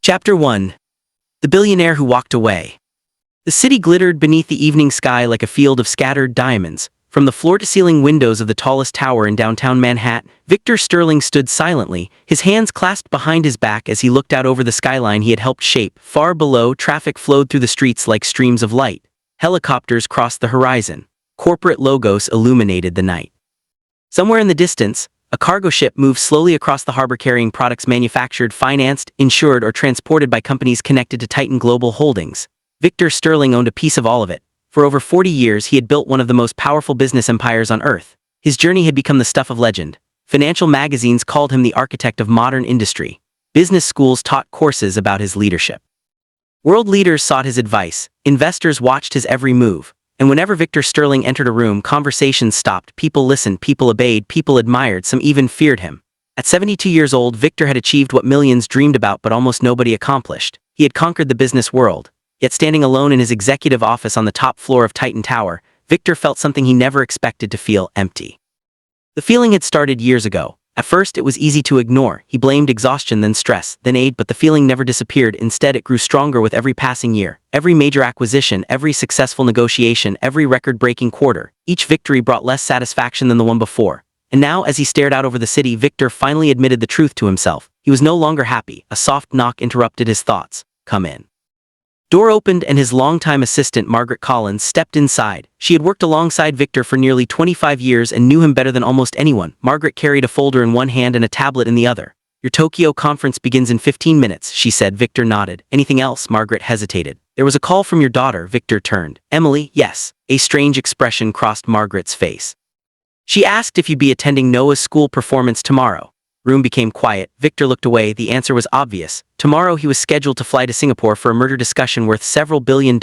Chapter 1. The Billionaire Who Walked Away. The city glittered beneath the evening sky like a field of scattered diamonds. From the floor-to-ceiling windows of the tallest tower in downtown Manhattan, Victor Sterling stood silently, his hands clasped behind his back as he looked out over the skyline he had helped shape. Far below, traffic flowed through the streets like streams of light. Helicopters crossed the horizon. Corporate logos illuminated the night. Somewhere in the distance, a cargo ship moved slowly across the harbor carrying products manufactured, financed, insured, or transported by companies connected to Titan Global Holdings. Victor Sterling owned a piece of all of it. For over 40 years, he had built one of the most powerful business empires on Earth. His journey had become the stuff of legend. Financial magazines called him the architect of modern industry. Business schools taught courses about his leadership. World leaders sought his advice. Investors watched his every move. And whenever Victor Sterling entered a room, conversations stopped, people listened, people obeyed, people admired, some even feared him. At 72 years old, Victor had achieved what millions dreamed about but almost nobody accomplished. He had conquered the business world. Yet standing alone in his executive office on the top floor of Titan Tower, Victor felt something he never expected to feel: empty. The feeling had started years ago. At first, it was easy to ignore. He blamed exhaustion, then stress, then age, but the feeling never disappeared. Instead, it grew stronger with every passing year. Every major acquisition, every successful negotiation, every record-breaking quarter. Each victory brought less satisfaction than the one before. And now, as he stared out over the city, Victor finally admitted the truth to himself. He was no longer happy. A soft knock interrupted his thoughts. "Come in." Door opened and his longtime assistant Margaret Collins stepped inside. She had worked alongside Victor for nearly 25 years and knew him better than almost anyone. Margaret carried a folder in one hand and a tablet in the other. "Your Tokyo conference begins in 15 minutes, she said. Victor nodded. "Anything else?" Margaret hesitated. "There was a call from your daughter." Victor turned. "Emily?" "Yes." A strange expression crossed Margaret's face. "She asked if you'd be attending Noah's school performance tomorrow." Room became quiet. Victor looked away. The answer was obvious. Tomorrow he was scheduled to fly to Singapore for a murder discussion worth several $billion.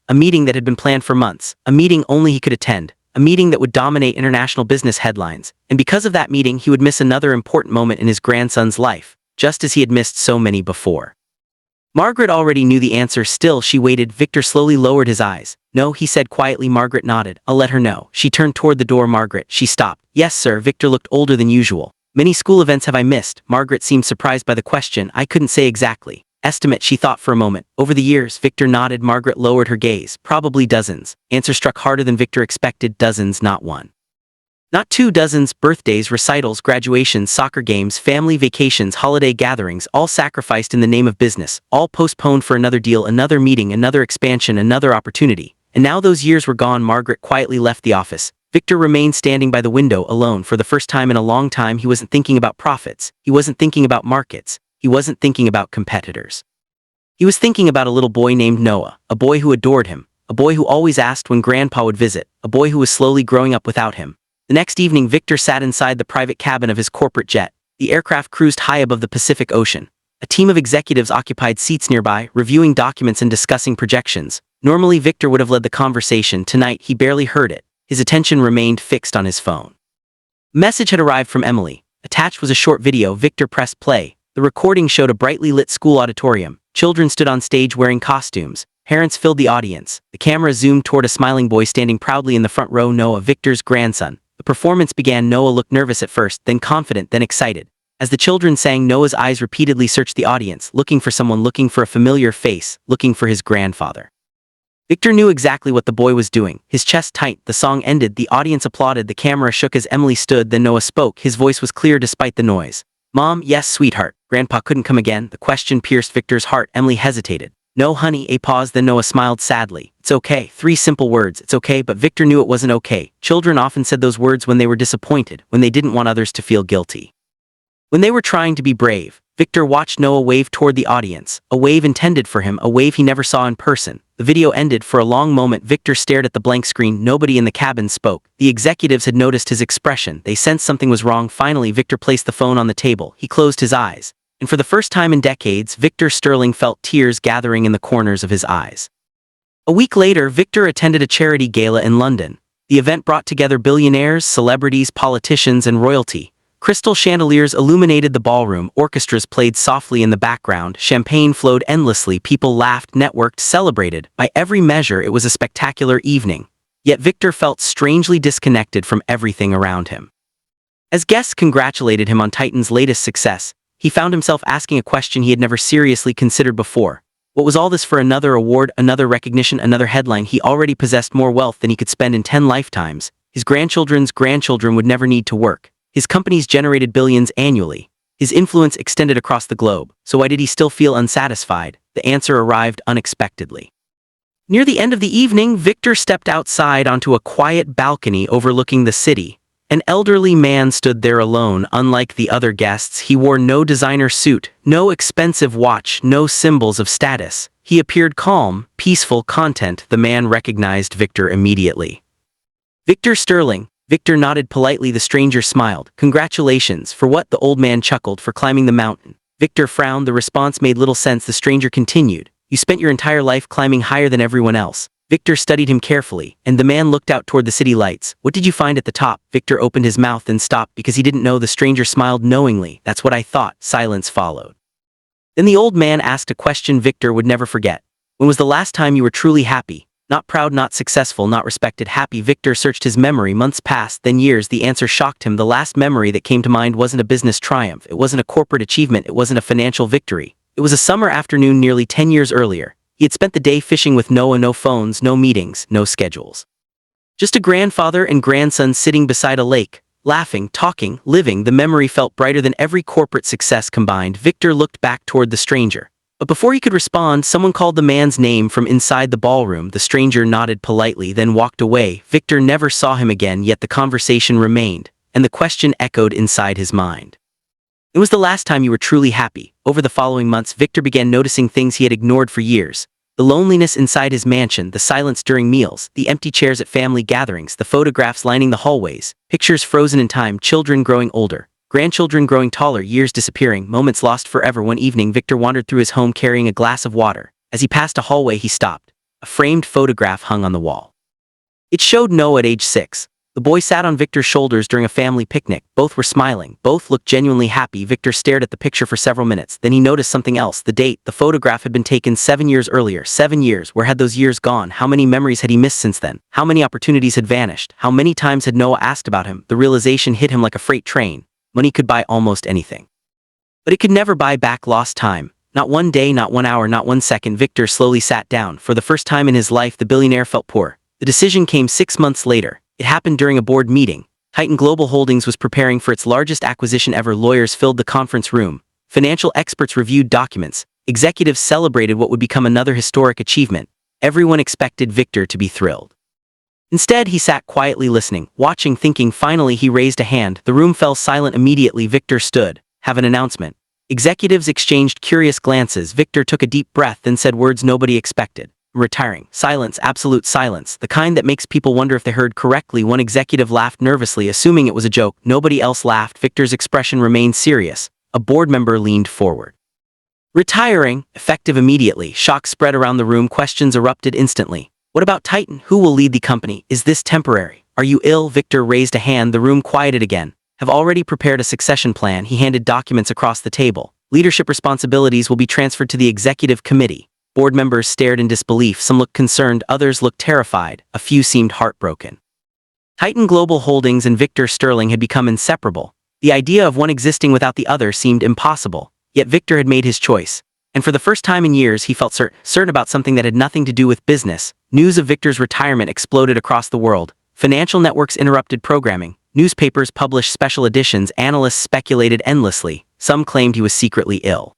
A meeting that had been planned for months. A meeting only he could attend. A meeting that would dominate international business headlines. And because of that meeting, he would miss another important moment in his grandson's life, just as he had missed so many before. Margaret already knew the answer. Still, she waited. Victor slowly lowered his eyes. "No," he said quietly. Margaret nodded. "I'll let her know." She turned toward the door. "Margaret." She stopped. "Yes, sir." Victor looked older than usual. "Many school events have I missed?" Margaret seemed surprised by the question. "I couldn't say exactly." "Estimate?" She thought for a moment. "Over the years." Victor nodded. Margaret lowered her gaze. "Probably dozens." Answer struck harder than Victor expected. Dozens, not one. Not 2 dozens. Birthdays, recitals, graduations, soccer games, family vacations, holiday gatherings, all sacrificed in the name of business, all postponed for another deal, another meeting, another expansion, another opportunity. And now those years were gone. Margaret quietly left the office. Victor remained standing by the window, alone. For the first time in a long time, he wasn't thinking about profits. He wasn't thinking about markets. He wasn't thinking about competitors. He was thinking about a little boy named Noah, a boy who adored him, a boy who always asked when Grandpa would visit, a boy who was slowly growing up without him. The next evening, Victor sat inside the private cabin of his corporate jet. The aircraft cruised high above the Pacific Ocean. A team of executives occupied seats nearby, reviewing documents and discussing projections. Normally, Victor would have led the conversation. Tonight, he barely heard it. His attention remained fixed on his phone. A message had arrived from Emily. Attached was a short video. Victor pressed play. The recording showed a brightly lit school auditorium. Children stood on stage wearing costumes. Parents filled the audience. The camera zoomed toward a smiling boy standing proudly in the front row. Noah, Victor's grandson. The performance began. Noah looked nervous at first, then confident, then excited. As the children sang, Noah's eyes repeatedly searched the audience, looking for someone, looking for a familiar face, looking for his grandfather. Victor knew exactly what the boy was doing. His chest tight. The song ended. The audience applauded. The camera shook as Emily stood. Then Noah spoke. His voice was clear despite the noise. "Mom?" "Yes, sweetheart." "Grandpa couldn't come again?" The question pierced Victor's heart. Emily hesitated. "No, honey." A pause. Then Noah smiled sadly. "It's okay." 3 simple words. It's okay. But Victor knew it wasn't okay. Children often said those words when they were disappointed, when they didn't want others to feel guilty. When they were trying to be brave. Victor watched Noah wave toward the audience, a wave intended for him, a wave he never saw in person. The video ended. For a long moment, Victor stared at the blank screen. Nobody in the cabin spoke. The executives had noticed his expression. They sensed something was wrong. Finally, Victor placed the phone on the table. He closed his eyes. And for the first time in decades, Victor Sterling felt tears gathering in the corners of his eyes. A week later, Victor attended a charity gala in London. The event brought together billionaires, celebrities, politicians, and royalty. Crystal chandeliers illuminated the ballroom, orchestras played softly in the background, champagne flowed endlessly, people laughed, networked, celebrated. By every measure, it was a spectacular evening. Yet Victor felt strangely disconnected from everything around him. As guests congratulated him on Titan's latest success, he found himself asking a question he had never seriously considered before. What was all this for? Another award, another recognition, another headline? He already possessed more wealth than he could spend in 10 lifetimes. His grandchildren's grandchildren would never need to work. His companies generated billions annually. His influence extended across the globe. So why did he still feel unsatisfied? The answer arrived unexpectedly. Near the end of the evening, Victor stepped outside onto a quiet balcony overlooking the city. An elderly man stood there alone. Unlike the other guests, he wore no designer suit, no expensive watch, no symbols of status. He appeared calm, peaceful. Content. The man recognized Victor immediately. Victor Sterling. Victor nodded politely. The stranger smiled. Congratulations. For what? The old man chuckled. For climbing the mountain. Victor frowned. The response made little sense. The stranger continued. You spent your entire life climbing higher than everyone else. Victor studied him carefully, and the man looked out toward the city lights. What did you find at the top? Victor opened his mouth and stopped because he didn't know. The stranger smiled knowingly. That's what I thought. Silence followed. Then the old man asked a question Victor would never forget. When was the last time you were truly happy? Not proud, not successful, not respected, happy. Victor searched his memory. Months passed, then years. The answer shocked him. The last memory that came to mind wasn't a business triumph. It wasn't a corporate achievement. It wasn't a financial victory. It was a summer afternoon nearly 10 years earlier. He had spent the day fishing with Noah. No phones, no meetings, no schedules. Just a grandfather and grandson sitting beside a lake, laughing, talking, living. The memory felt brighter than every corporate success combined. Victor looked back toward the stranger. But before he could respond, someone called the man's name from inside the ballroom. The stranger nodded politely, then walked away. Victor never saw him again, yet the conversation remained, and the question echoed inside his mind. It was the last time you were truly happy. Over the following months, Victor began noticing things he had ignored for years. The loneliness inside his mansion, the silence during meals, the empty chairs at family gatherings, the photographs lining the hallways, pictures frozen in time, children growing older, grandchildren growing taller, years disappearing, moments lost forever. One evening, Victor wandered through his home carrying a glass of water. As he passed a hallway, he stopped. A framed photograph hung on the wall. It showed Noah at age 6. The boy sat on Victor's shoulders during a family picnic. Both were smiling. Both looked genuinely happy. Victor stared at the picture for several minutes. Then he noticed something else. The date. The photograph had been taken 7 years earlier. 7 years. Where had those years gone? How many memories had he missed since then? How many opportunities had vanished? How many times had Noah asked about him? The realization hit him like a freight train. Money could buy almost anything, but it could never buy back lost time. Not one day, not 1 hour, not 1 second. Victor slowly sat down. For the first time in his life, the billionaire felt poor. The decision came 6 months later. It happened during a board meeting. Titan Global Holdings was preparing for its largest acquisition ever. Lawyers filled the conference room. Financial experts reviewed documents. Executives celebrated what would become another historic achievement. Everyone expected Victor to be thrilled. Instead, he sat quietly listening, watching, thinking. Finally, he raised a hand. The room fell silent immediately. Victor stood. Have an announcement. Executives exchanged curious glances. Victor took a deep breath and said words nobody expected. Retiring. Silence, absolute silence, the kind that makes people wonder if they heard correctly. One executive laughed nervously, assuming it was a joke. Nobody else laughed. Victor's expression remained serious. A board member leaned forward. Retiring, effective immediately. Shock spread around the room. Questions erupted instantly. What about Titan? Who will lead the company? Is this temporary? Are you ill? Victor raised a hand. The room quieted again. Have already prepared a succession plan. He handed documents across the table. Leadership responsibilities will be transferred to the executive committee. Board members stared in disbelief. Some looked concerned, others looked terrified, a few seemed heartbroken. Titan Global Holdings and Victor Sterling had become inseparable. The idea of one existing without the other seemed impossible, yet Victor had made his choice. And for the first time in years, he felt certain about something that had nothing to do with business. News of Victor's retirement exploded across the world. Financial networks interrupted programming. Newspapers published special editions. Analysts speculated endlessly. Some claimed he was secretly ill.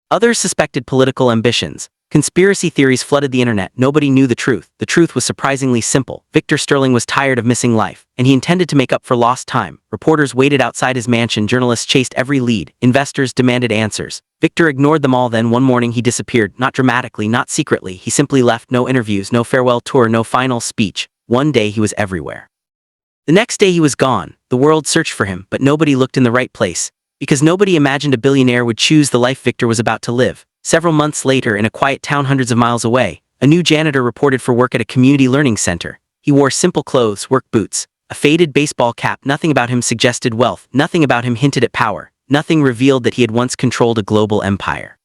Others suspected political ambitions. Conspiracy theories flooded the internet. Nobody knew the truth. The truth was surprisingly simple. Victor Sterling was tired of missing life, and he intended to make up for lost time. Reporters waited outside his mansion. Journalists chased every lead. Investors demanded answers. Victor ignored them all. Then one morning he disappeared. Not dramatically, not secretly. He simply left. No interviews, no farewell tour, no final speech. One day he was everywhere. The next day he was gone. The world searched for him, but nobody looked in the right place. Because nobody imagined a billionaire would choose the life Victor was about to live. Several months later, in a quiet town hundreds of miles away, a new janitor reported for work at a community learning center. He wore simple clothes, work boots, a faded baseball cap. Nothing about him suggested wealth. Nothing about him hinted at power. Nothing revealed that he had once controlled a global empire.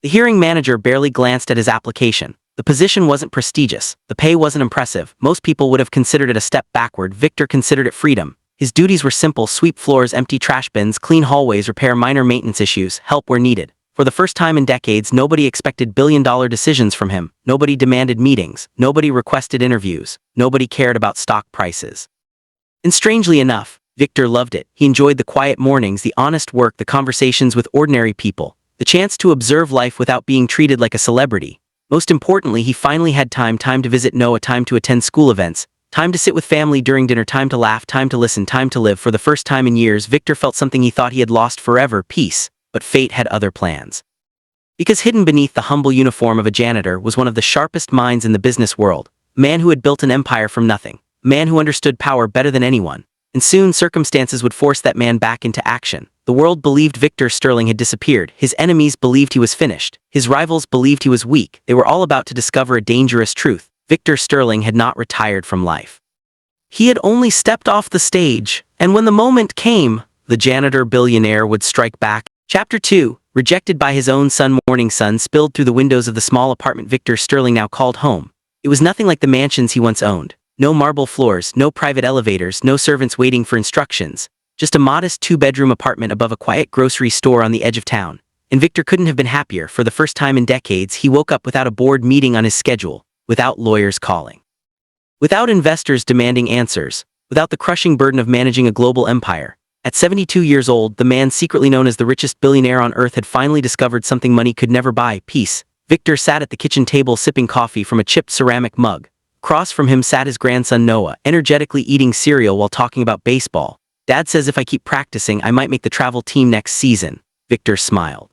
The hearing manager barely glanced at his application. The position wasn't prestigious. The pay wasn't impressive. Most people would have considered it a step backward. Victor considered it freedom. His duties were simple: sweep floors, empty trash bins, clean hallways, repair minor maintenance issues, help where needed. For the first time in decades, nobody expected billion-dollar decisions from him. Nobody demanded meetings. Nobody requested interviews. Nobody cared about stock prices. And strangely enough, Victor loved it. He enjoyed the quiet mornings, the honest work, the conversations with ordinary people, the chance to observe life without being treated like a celebrity. Most importantly, he finally had time to visit Noah, time to attend school events, time to sit with family during dinner, time to laugh, time to listen, time to live. For the first time in years, Victor felt something he thought he had lost forever: peace. But fate had other plans. Because hidden beneath the humble uniform of a janitor was one of the sharpest minds in the business world, a man who had built an empire from nothing, a man who understood power better than anyone. And soon circumstances would force that man back into action. The world believed Victor Sterling had disappeared. His enemies believed he was finished. His rivals believed he was weak. They were all about to discover a dangerous truth: Victor Sterling had not retired from life. He had only stepped off the stage, and when the moment came, the janitor billionaire would strike back. Chapter 2. Rejected by his own son. Morning sun spilled through the windows of the small apartment Victor Sterling now called home. It was nothing like the mansions he once owned. No marble floors, no private elevators, no servants waiting for instructions. Just a modest two-bedroom apartment above a quiet grocery store on the edge of town. And Victor couldn't have been happier. For the first time in decades, he woke up without a board meeting on his schedule, without lawyers calling, without investors demanding answers, without the crushing burden of managing a global empire. At 72 years old, the man secretly known as the richest billionaire on earth had finally discovered something money could never buy: peace. Victor sat at the kitchen table sipping coffee from a chipped ceramic mug. Across from him sat his grandson Noah, energetically eating cereal while talking about baseball. Dad says if I keep practicing, I might make the travel team next season. Victor smiled.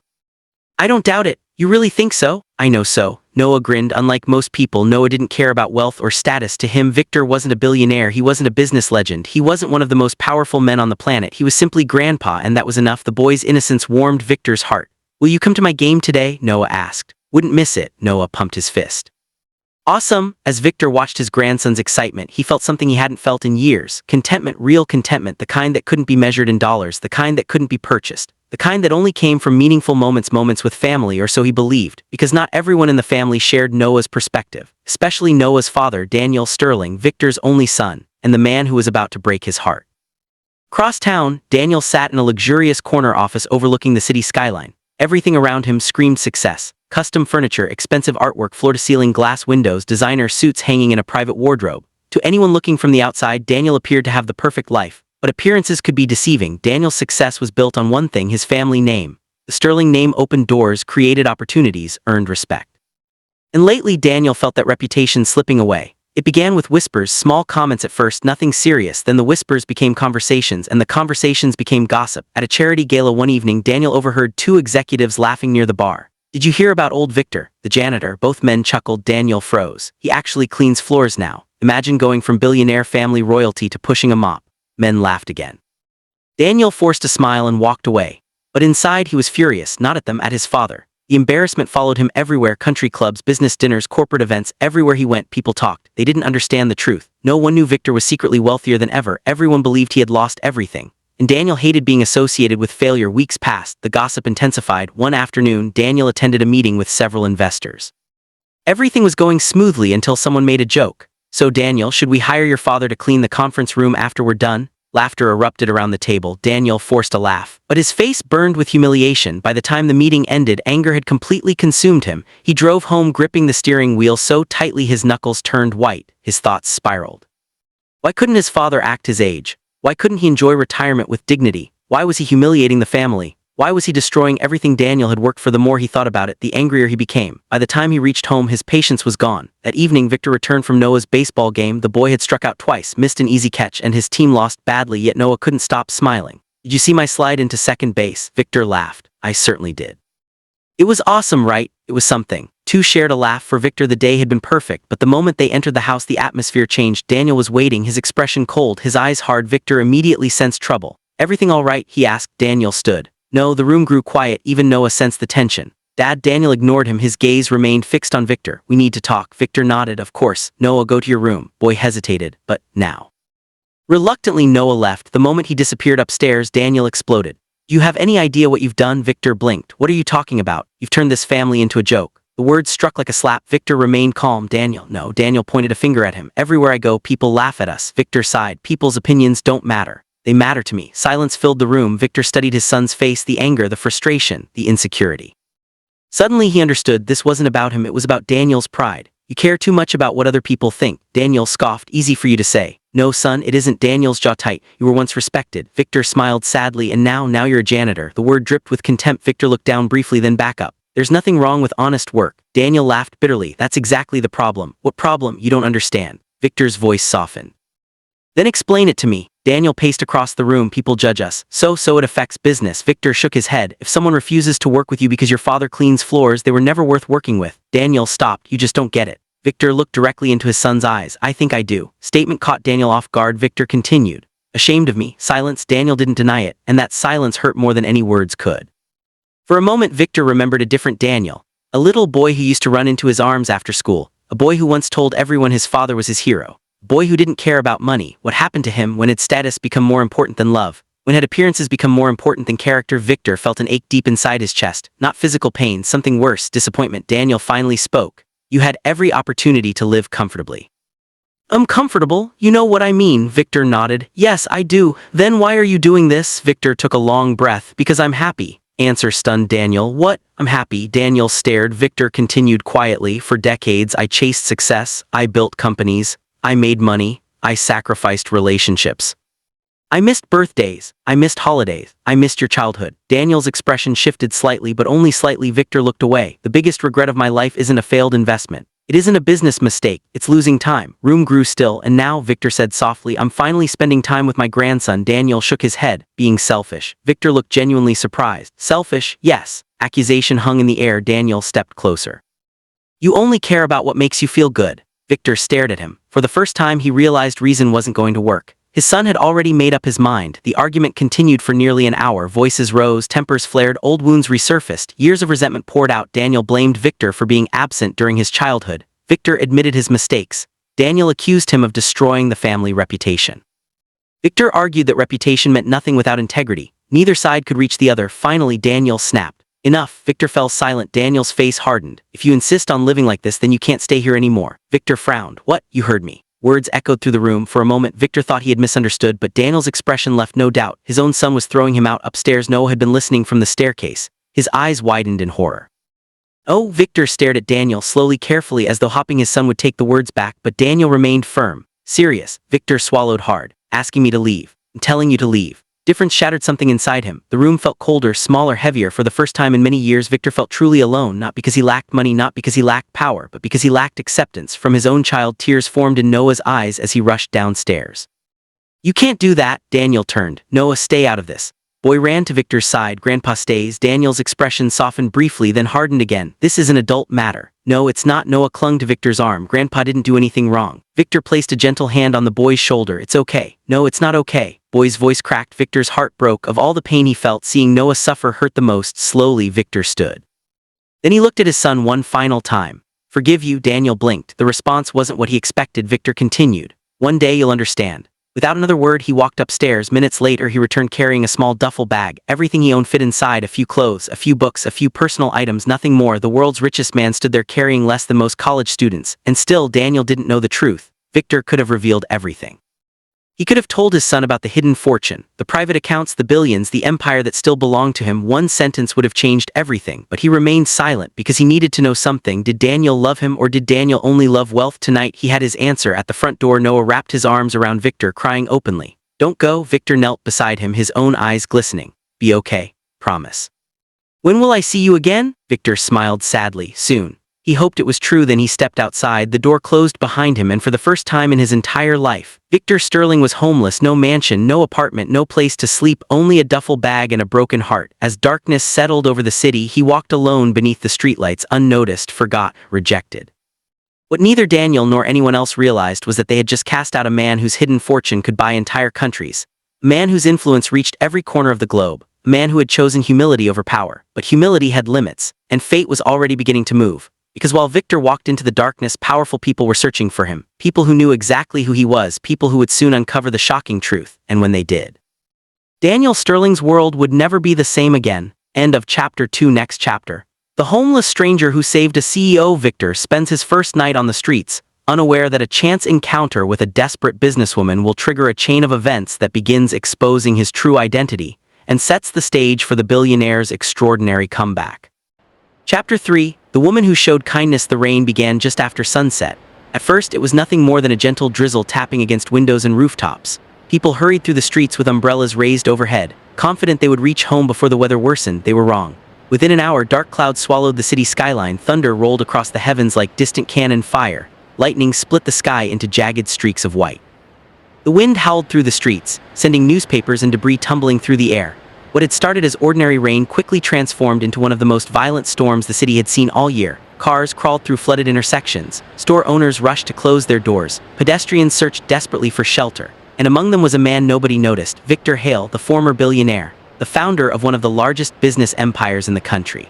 I don't doubt it. You really think so? I know so. Noah grinned. Unlike most people, Noah didn't care about wealth or status. To him, Victor wasn't a billionaire. He wasn't a business legend. He wasn't one of the most powerful men on the planet. He was simply grandpa, and that was enough. The boy's innocence warmed Victor's heart. Will you come to my game today? Noah asked. Wouldn't miss it. Noah pumped his fist. Awesome! As Victor watched his grandson's excitement, he felt something he hadn't felt in years. Contentment, real contentment, the kind that couldn't be measured in dollars, the kind that couldn't be purchased, the kind that only came from meaningful moments with family, or so he believed, because not everyone in the family shared Noah's perspective, especially Noah's father, Daniel Sterling, Victor's only son, and the man who was about to break his heart. Across town, Daniel sat in a luxurious corner office overlooking the city skyline. Everything around him screamed success. Custom furniture, expensive artwork, floor-to-ceiling glass windows, designer suits hanging in a private wardrobe. To anyone looking from the outside, Daniel appeared to have the perfect life. But appearances could be deceiving. Daniel's success was built on one thing: his family name. The Sterling name opened doors, created opportunities, earned respect. And lately, Daniel felt that reputation slipping away. It began with whispers, small comments at first, nothing serious. Then the whispers became conversations, and the conversations became gossip. At a charity gala one evening, Daniel overheard two executives laughing near the bar. Did you hear about old Victor, the janitor? Both men chuckled. Daniel froze. He actually cleans floors now. Imagine going from billionaire family royalty to pushing a mop. Men laughed again. Daniel forced a smile and walked away. But inside he was furious, not at them, at his father. The embarrassment followed him everywhere: country clubs, business dinners, corporate events. Everywhere he went, people talked. They didn't understand the truth. No one knew Victor was secretly wealthier than ever. Everyone believed he had lost everything. And Daniel hated being associated with failure. Weeks passed. The gossip intensified. One afternoon, Daniel attended a meeting with several investors. Everything was going smoothly until someone made a joke. So Daniel, should we hire your father to clean the conference room after we're done? Laughter erupted around the table. Daniel forced a laugh, but his face burned with humiliation. By the time the meeting ended, anger had completely consumed him. He drove home gripping the steering wheel so tightly his knuckles turned white. His thoughts spiraled. Why couldn't his father act his age? Why couldn't he enjoy retirement with dignity? Why was he humiliating the family? Why was he destroying everything Daniel had worked for? The more he thought about it, the angrier he became. By the time he reached home, his patience was gone. That evening, Victor returned from Noah's baseball game. The boy had struck out twice, missed an easy catch, and his team lost badly, yet Noah couldn't stop smiling. Did you see my slide into second base? Victor laughed. I certainly did. It was awesome, right? It was something. Two shared a laugh. For Victor, the day had been perfect, but the moment they entered the house, the atmosphere changed. Daniel was waiting, his expression cold, his eyes hard. Victor immediately sensed trouble. Everything all right? He asked. Daniel stood. No. The room grew quiet. Even Noah sensed the tension. Dad? Daniel ignored him. His gaze remained fixed on Victor. We need to talk. Victor nodded. Of course. Noah, go to your room. Boy hesitated. But now. Reluctantly, Noah left. The moment he disappeared upstairs, Daniel exploded. Do you have any idea what you've done? Victor blinked. What are you talking about? You've turned this family into a joke. The words struck like a slap. Victor remained calm. Daniel, no. Daniel pointed a finger at him. Everywhere I go, people laugh at us. Victor sighed. People's opinions don't matter. They matter to me. Silence filled the room. Victor studied his son's face, the anger, the frustration, the insecurity. Suddenly he understood this wasn't about him, it was about Daniel's pride. You care too much about what other people think. Daniel scoffed. Easy for you to say. No, son, it isn't. Daniel's jaw tight. You were once respected. Victor smiled sadly. And now you're a janitor. The word dripped with contempt. Victor looked down briefly, then back up. There's nothing wrong with honest work. Daniel laughed bitterly. That's exactly the problem. What problem? You don't understand. Victor's voice softened. Then explain it to me. Daniel paced across the room. People judge us. So it affects business. Victor shook his head. If someone refuses to work with you because your father cleans floors, they were never worth working with. Daniel stopped. You just don't get it. Victor looked directly into his son's eyes. I think I do. Statement caught Daniel off guard. Victor continued. Ashamed of me. Silence. Daniel didn't deny it, and that silence hurt more than any words could. For a moment Victor remembered a different Daniel. A little boy who used to run into his arms after school. A boy who once told everyone his father was his hero. A boy who didn't care about money. What happened to him? When had status become more important than love? When had appearances become more important than character? Victor felt an ache deep inside his chest. Not physical pain, something worse, disappointment. Daniel finally spoke. You had every opportunity to live comfortably. Comfortable? You know what I mean. Victor nodded. Yes, I do. Then why are you doing this? Victor took a long breath. Because I'm happy. Answer stunned Daniel. What? I'm happy. Daniel stared. Victor continued quietly. For decades I chased success. I built companies. I made money. I sacrificed relationships. I missed birthdays. I missed holidays. I missed your childhood. Daniel's expression shifted slightly, but only slightly. Victor looked away. The biggest regret of my life isn't a failed investment. It isn't a business mistake. It's losing time. Room grew still, and now, Victor said softly, I'm finally spending time with my grandson. Daniel shook his head. Being selfish. Victor looked genuinely surprised. Selfish? Yes. Accusation hung in the air. Daniel stepped closer. You only care about what makes you feel good. Victor stared at him. For the first time he realized reason wasn't going to work. His son had already made up his mind. The argument continued for nearly an hour. Voices rose, tempers flared, old wounds resurfaced. Years of resentment poured out. Daniel blamed Victor for being absent during his childhood. Victor admitted his mistakes. Daniel accused him of destroying the family reputation. Victor argued that reputation meant nothing without integrity. Neither side could reach the other. Finally, Daniel snapped. Enough. Victor fell silent. Daniel's face hardened. If you insist on living like this, then you can't stay here anymore. Victor frowned. What? You heard me. Words echoed through the room. For a moment, Victor thought he had misunderstood, but Daniel's expression left no doubt. His own son was throwing him out. Upstairs, Noah had been listening from the staircase. His eyes widened in horror. Oh, Victor stared at Daniel slowly, carefully, as though hoping his son would take the words back, but Daniel remained firm. Serious. Victor swallowed hard. Asking me to leave. I'm telling you to leave. Difference shattered something inside him. The room felt colder, smaller, heavier. For the first time in many years, Victor felt truly alone, not because he lacked money, not because he lacked power, but because he lacked acceptance from his own child. Tears formed in Noah's eyes as he rushed downstairs. You can't do that. Daniel turned. Noah, stay out of this. Boy ran to Victor's side. Grandpa stays. Daniel's expression softened briefly, then hardened again. This is an adult matter. No, it's not. Noah clung to Victor's arm. Grandpa didn't do anything wrong. Victor placed a gentle hand on the boy's shoulder. It's okay. No, it's not okay. Boy's voice cracked. Victor's heart broke. Of all the pain he felt, seeing Noah suffer hurt the most. Slowly, Victor stood. Then he looked at his son one final time. Forgive you. Daniel blinked. The response wasn't what he expected. Victor continued. One day you'll understand. Without another word, he walked upstairs. Minutes later, he returned carrying a small duffel bag. Everything he owned fit inside: a few clothes, a few books, a few personal items, nothing more. The world's richest man stood there carrying less than most college students. And still, Daniel didn't know the truth. Victor could have revealed everything. He could have told his son about the hidden fortune, the private accounts, the billions, the empire that still belonged to him. One sentence would have changed everything, but he remained silent because he needed to know something. Did Daniel love him, or did Daniel only love wealth? Tonight, he had his answer. At the front door, Noah wrapped his arms around Victor, crying openly. Don't go. Victor knelt beside him, his own eyes glistening. Be okay. Promise. When will I see you again? Victor smiled sadly. Soon. He hoped it was true. Then he stepped outside. The door closed behind him, and for the first time in his entire life, Victor Sterling was homeless. No mansion, no apartment, no place to sleep, only a duffel bag and a broken heart. As darkness settled over the city, he walked alone beneath the streetlights, unnoticed, forgot, rejected. What neither Daniel nor anyone else realized was that they had just cast out a man whose hidden fortune could buy entire countries. A man whose influence reached every corner of the globe. A man who had chosen humility over power. But humility had limits, and fate was already beginning to move. Because while Victor walked into the darkness, powerful people were searching for him. People who knew exactly who he was, people who would soon uncover the shocking truth. And when they did, Daniel Sterling's world would never be the same again. End of Chapter 2. Next chapter. The homeless stranger who saved a CEO. Victor spends his first night on the streets, unaware that a chance encounter with a desperate businesswoman will trigger a chain of events that begins exposing his true identity and sets the stage for the billionaire's extraordinary comeback. Chapter 3: The Woman Who Showed Kindness. The rain began just after sunset. At first, it was nothing more than a gentle drizzle tapping against windows and rooftops. People hurried through the streets with umbrellas raised overhead, confident they would reach home before the weather worsened. They were wrong. Within an hour, dark clouds swallowed the city skyline, thunder rolled across the heavens like distant cannon fire, lightning split the sky into jagged streaks of white. The wind howled through the streets, sending newspapers and debris tumbling through the air. What had started as ordinary rain quickly transformed into one of the most violent storms the city had seen all year. Cars crawled through flooded intersections, store owners rushed to close their doors, pedestrians searched desperately for shelter, and among them was a man nobody noticed, Victor Hale, the former billionaire, the founder of one of the largest business empires in the country.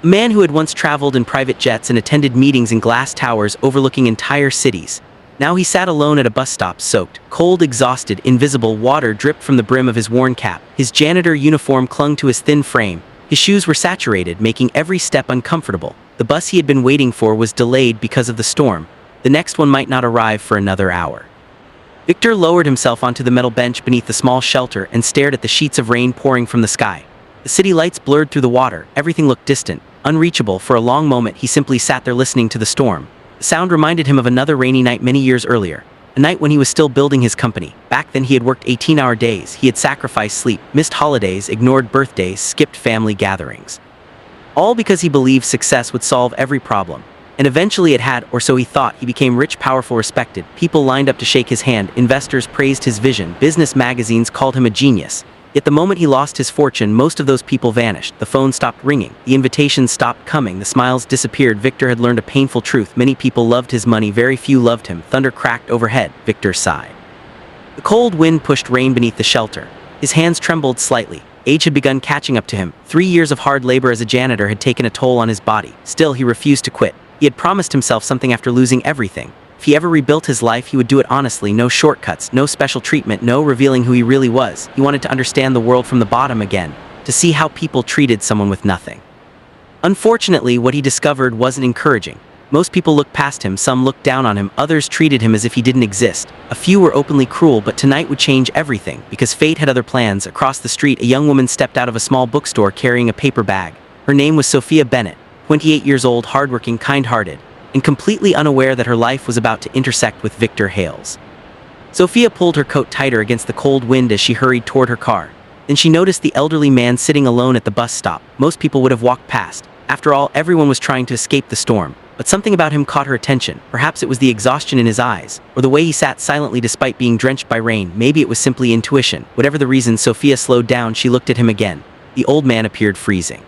A man who had once traveled in private jets and attended meetings in glass towers overlooking entire cities. Now he sat alone at a bus stop, soaked, cold, exhausted, invisible. Water dripped from the brim of his worn cap. His janitor uniform clung to his thin frame. His shoes were saturated, making every step uncomfortable. The bus he had been waiting for was delayed because of the storm. The next one might not arrive for another hour. Victor lowered himself onto the metal bench beneath the small shelter and stared at the sheets of rain pouring from the sky. The city lights blurred through the water. Everything looked distant, unreachable. For a long moment, he simply sat there listening to the storm. The sound reminded him of another rainy night many years earlier, a night when he was still building his company. Back then he had worked 18-hour days, he had sacrificed sleep, missed holidays, ignored birthdays, skipped family gatherings. All because he believed success would solve every problem. And eventually it had, or so he thought. He became rich, powerful, respected. People lined up to shake his hand, investors praised his vision, business magazines called him a genius. Yet the moment he lost his fortune, most of those people vanished. The phone stopped ringing, the invitations stopped coming, the smiles disappeared. Victor had learned a painful truth. Many people loved his money, very few loved him. Thunder cracked overhead. Victor sighed. The cold wind pushed rain beneath the shelter. His hands trembled slightly. Age had begun catching up to him. 3 years of hard labor as a janitor had taken a toll on his body. Still, he refused to quit. He had promised himself something after losing everything. If he ever rebuilt his life, he would do it honestly. No shortcuts, no special treatment, no revealing who he really was. He wanted to understand the world from the bottom again, to see how people treated someone with nothing. Unfortunately, what he discovered wasn't encouraging. Most people looked past him, some looked down on him, others treated him as if he didn't exist. A few were openly cruel, but tonight would change everything, because fate had other plans. Across the street, a young woman stepped out of a small bookstore carrying a paper bag. Her name was Sophia Bennett, 28 years old, hardworking, kind-hearted, and completely unaware that her life was about to intersect with Victor Hale's. Sophia pulled her coat tighter against the cold wind as she hurried toward her car. Then she noticed the elderly man sitting alone at the bus stop. Most people would have walked past. After all, everyone was trying to escape the storm. But something about him caught her attention. Perhaps it was the exhaustion in his eyes, or the way he sat silently despite being drenched by rain. Maybe it was simply intuition. Whatever the reason, Sophia slowed down. She looked at him again. The old man appeared freezing.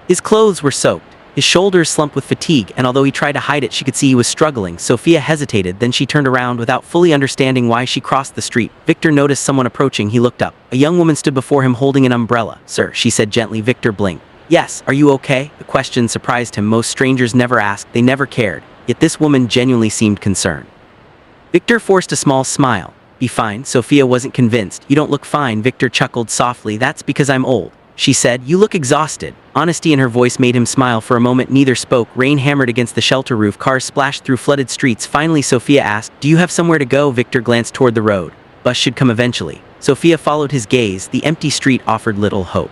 His clothes were soaked. His shoulders slumped with fatigue, and although he tried to hide it, she could see he was struggling. Sophia hesitated, then she turned around without fully understanding why she crossed the street. Victor noticed someone approaching. He looked up. A young woman stood before him holding an umbrella. "Sir," she said gently. Victor blinked. "Yes, are you okay?" The question surprised him. Most strangers never asked, they never cared. Yet this woman genuinely seemed concerned. Victor forced a small smile. "Be fine." Sophia wasn't convinced. "You don't look fine." Victor chuckled softly. "That's because I'm old," she said. "You look exhausted." Honesty in her voice made him smile. For a moment neither spoke. Rain hammered against the shelter roof. Cars splashed through flooded streets. Finally Sophia asked, "Do you have somewhere to go?" Victor glanced toward the road. "Bus should come eventually." Sophia followed his gaze. The empty street offered little hope.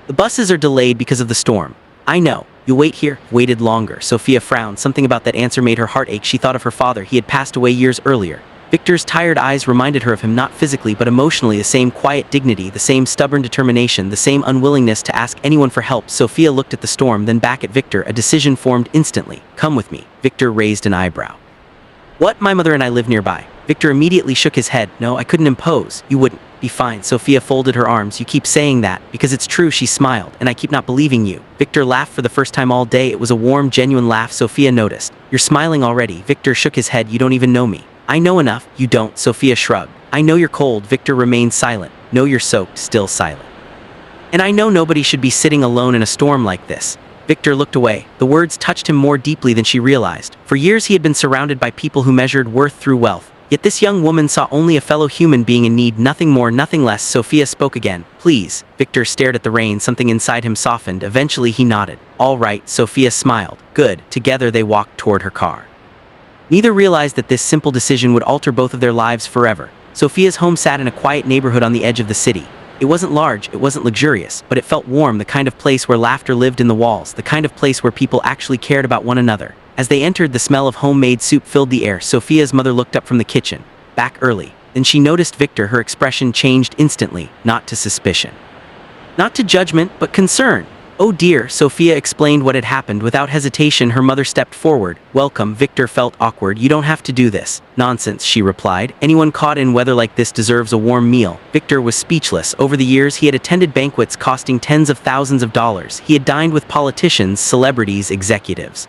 "The buses are delayed because of the storm." "I know. You'll wait here?" "Waited longer." Sophia frowned. Something about that answer made her heart ache. She thought of her father. He had passed away years earlier. Victor's tired eyes reminded her of him, not physically but emotionally. The same quiet dignity, the same stubborn determination, the same unwillingness to ask anyone for help. Sophia looked at the storm, then back at Victor. A decision formed instantly. "Come with me." Victor raised an eyebrow. "What? My mother and I live nearby." Victor immediately shook his head. "No, I couldn't impose. You wouldn't." "Be fine." Sophia folded her arms. "You keep saying that, because it's true." She smiled. "And I keep not believing you." Victor laughed for the first time all day. It was a warm, genuine laugh. Sophia noticed. "You're smiling already." Victor shook his head. "You don't even know me." "I know enough." "You don't." Sophia shrugged. "I know you're cold." Victor remained silent. "Know you're soaked." Still silent. "And I know nobody should be sitting alone in a storm like this." Victor looked away. The words touched him more deeply than she realized. For years he had been surrounded by people who measured worth through wealth. Yet this young woman saw only a fellow human being in need, nothing more, nothing less. Sophia spoke again. "Please." Victor stared at the rain. Something inside him softened. Eventually he nodded. "All right." Sophia smiled. "Good." Together they walked toward her car. Neither realized that this simple decision would alter both of their lives forever. Sophia's home sat in a quiet neighborhood on the edge of the city. It wasn't large, it wasn't luxurious, but it felt warm, the kind of place where laughter lived in the walls, the kind of place where people actually cared about one another. As they entered, the smell of homemade soup filled the air. Sophia's mother looked up from the kitchen, back early. Then she noticed Victor. Her expression changed instantly, not to suspicion, not to judgment, but concern. "Oh dear," Sophia explained what had happened. Without hesitation, her mother stepped forward. "Welcome." Victor felt awkward. "You don't have to do this." "Nonsense," she replied. "Anyone caught in weather like this deserves a warm meal." Victor was speechless. Over the years, he had attended banquets costing tens of thousands of dollars. He had dined with politicians, celebrities, executives.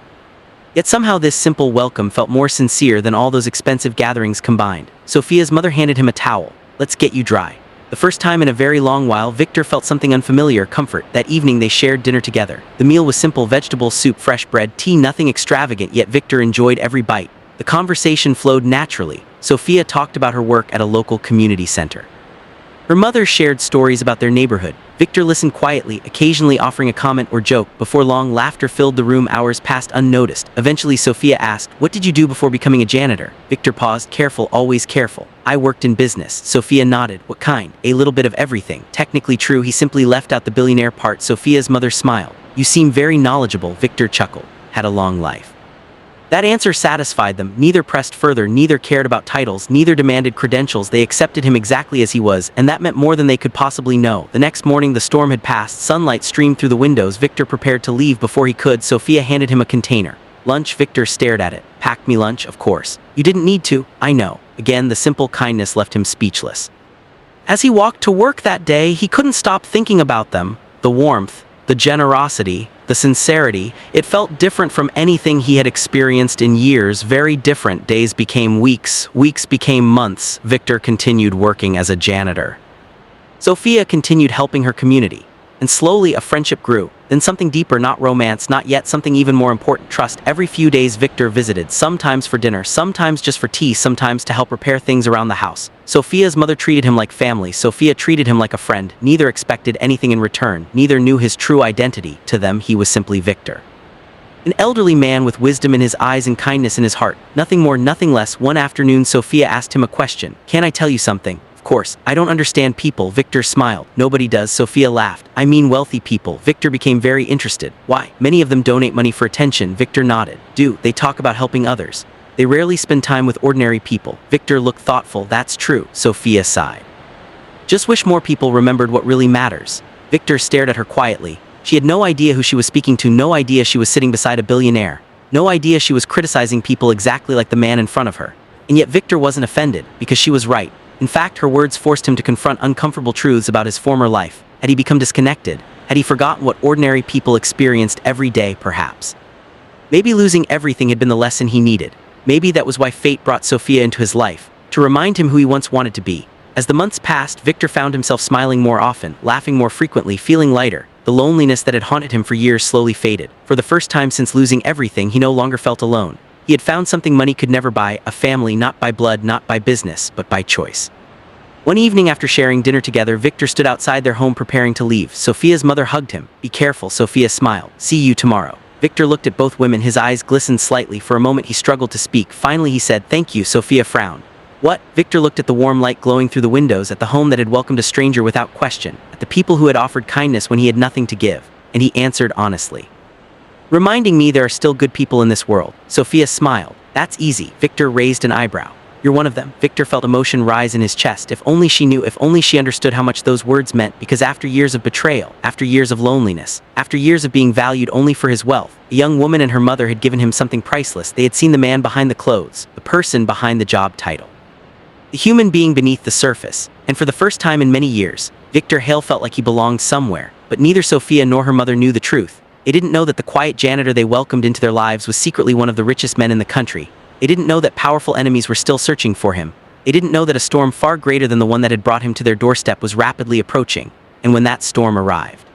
Yet somehow this simple welcome felt more sincere than all those expensive gatherings combined. Sophia's mother handed him a towel. "Let's get you dry." The first time in a very long while, Victor felt something unfamiliar, comfort. That evening they shared dinner together. The meal was simple: vegetable soup, fresh bread, tea, nothing extravagant, yet Victor enjoyed every bite. The conversation flowed naturally. Sophia talked about her work at a local community center. Her mother shared stories about their neighborhood. Victor listened quietly, occasionally offering a comment or joke. Before long, laughter filled the room. Hours passed unnoticed. Eventually, Sophia asked, "What did you do before becoming a janitor?" Victor paused. "Careful, always careful. I worked in business." Sophia nodded. "What kind?" "A little bit of everything." Technically true, he simply left out the billionaire part. Sophia's mother smiled. "You seem very knowledgeable." Victor chuckled. "Had a long life." That answer satisfied them. Neither pressed further, neither cared about titles, neither demanded credentials. They accepted him exactly as he was, and that meant more than they could possibly know. The next morning the storm had passed. Sunlight streamed through the windows. Victor prepared to leave before he could. Sophia handed him a container. "Lunch?" Victor stared at it. "Packed me lunch?" "Of course." "You didn't need to." "I know." Again, the simple kindness left him speechless. As he walked to work that day, he couldn't stop thinking about them. The warmth, the generosity, the sincerity. It felt different from anything he had experienced in years. Very different. Days became weeks. Weeks became months. Victor continued working as a janitor. Sophia continued helping her community. And slowly a friendship grew. Then something deeper, not romance, not yet, something even more important: trust. Every few days Victor visited, sometimes for dinner, sometimes just for tea, sometimes to help repair things around the house. Sophia's mother treated him like family. Sophia treated him like a friend. Neither expected anything in return. Neither knew his true identity. To them, he was simply Victor. An elderly man with wisdom in his eyes and kindness in his heart. Nothing more, nothing less. One afternoon, Sophia asked him a question. "Can I tell you something?" "Of course. I don't understand people." Victor smiled. "Nobody does." Sophia laughed. "I mean wealthy people." Victor became very interested. "Why?" "Many of them donate money for attention." Victor nodded. "Do they talk about helping others? They rarely spend time with ordinary people." Victor looked thoughtful. "That's true." Sophia sighed. "Just wish more people remembered what really matters." Victor stared at her quietly. She had no idea who she was speaking to, no idea she was sitting beside a billionaire, no idea she was criticizing people exactly like the man in front of her. And yet Victor wasn't offended, because she was right. In fact, her words forced him to confront uncomfortable truths about his former life. Had he become disconnected? Had he forgotten what ordinary people experienced every day, perhaps? Maybe losing everything had been the lesson he needed. Maybe that was why fate brought Sophia into his life, to remind him who he once wanted to be. As the months passed, Victor found himself smiling more often, laughing more frequently, feeling lighter. The loneliness that had haunted him for years slowly faded. For the first time since losing everything, he no longer felt alone. He had found something money could never buy, a family, not by blood, not by business, but by choice. One evening after sharing dinner together, Victor stood outside their home preparing to leave. Sophia's mother hugged him. "Be careful." Sophia smiled. "See you tomorrow." Victor looked at both women. His eyes glistened slightly. For a moment he struggled to speak. Finally he said, "Thank you." Sophia frowned. "What?" Victor looked at the warm light glowing through the windows, at the home that had welcomed a stranger without question, at the people who had offered kindness when he had nothing to give. And he answered honestly, "Reminding me there are still good people in this world." Sophia smiled. "That's easy." Victor raised an eyebrow. "You're one of them." Victor felt emotion rise in his chest. If only she knew, if only she understood how much those words meant, because after years of betrayal, after years of loneliness, after years of being valued only for his wealth, a young woman and her mother had given him something priceless. They had seen the man behind the clothes, the person behind the job title, the human being beneath the surface. And for the first time in many years, Victor Hale felt like he belonged somewhere. But neither Sophia nor her mother knew the truth. They didn't know that the quiet janitor they welcomed into their lives was secretly one of the richest men in the country. They didn't know that powerful enemies were still searching for him. They didn't know that a storm far greater than the one that had brought him to their doorstep was rapidly approaching. And when that storm arrived,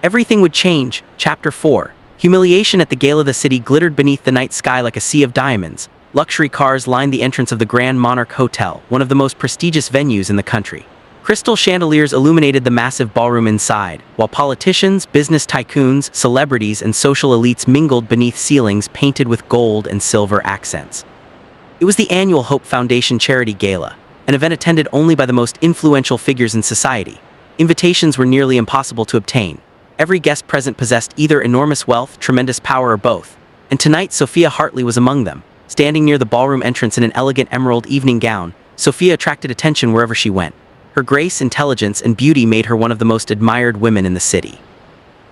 everything would change. Chapter 4. Humiliation. At the gala, the city glittered beneath the night sky like a sea of diamonds. Luxury cars lined the entrance of the Grand Monarch Hotel, one of the most prestigious venues in the country. Crystal chandeliers illuminated the massive ballroom inside, while politicians, business tycoons, celebrities, and social elites mingled beneath ceilings painted with gold and silver accents. It was the annual Hope Foundation Charity Gala, an event attended only by the most influential figures in society. Invitations were nearly impossible to obtain. Every guest present possessed either enormous wealth, tremendous power, or both. And tonight Sophia Hartley was among them. Standing near the ballroom entrance in an elegant emerald evening gown, Sophia attracted attention wherever she went. Her grace, intelligence, and beauty made her one of the most admired women in the city.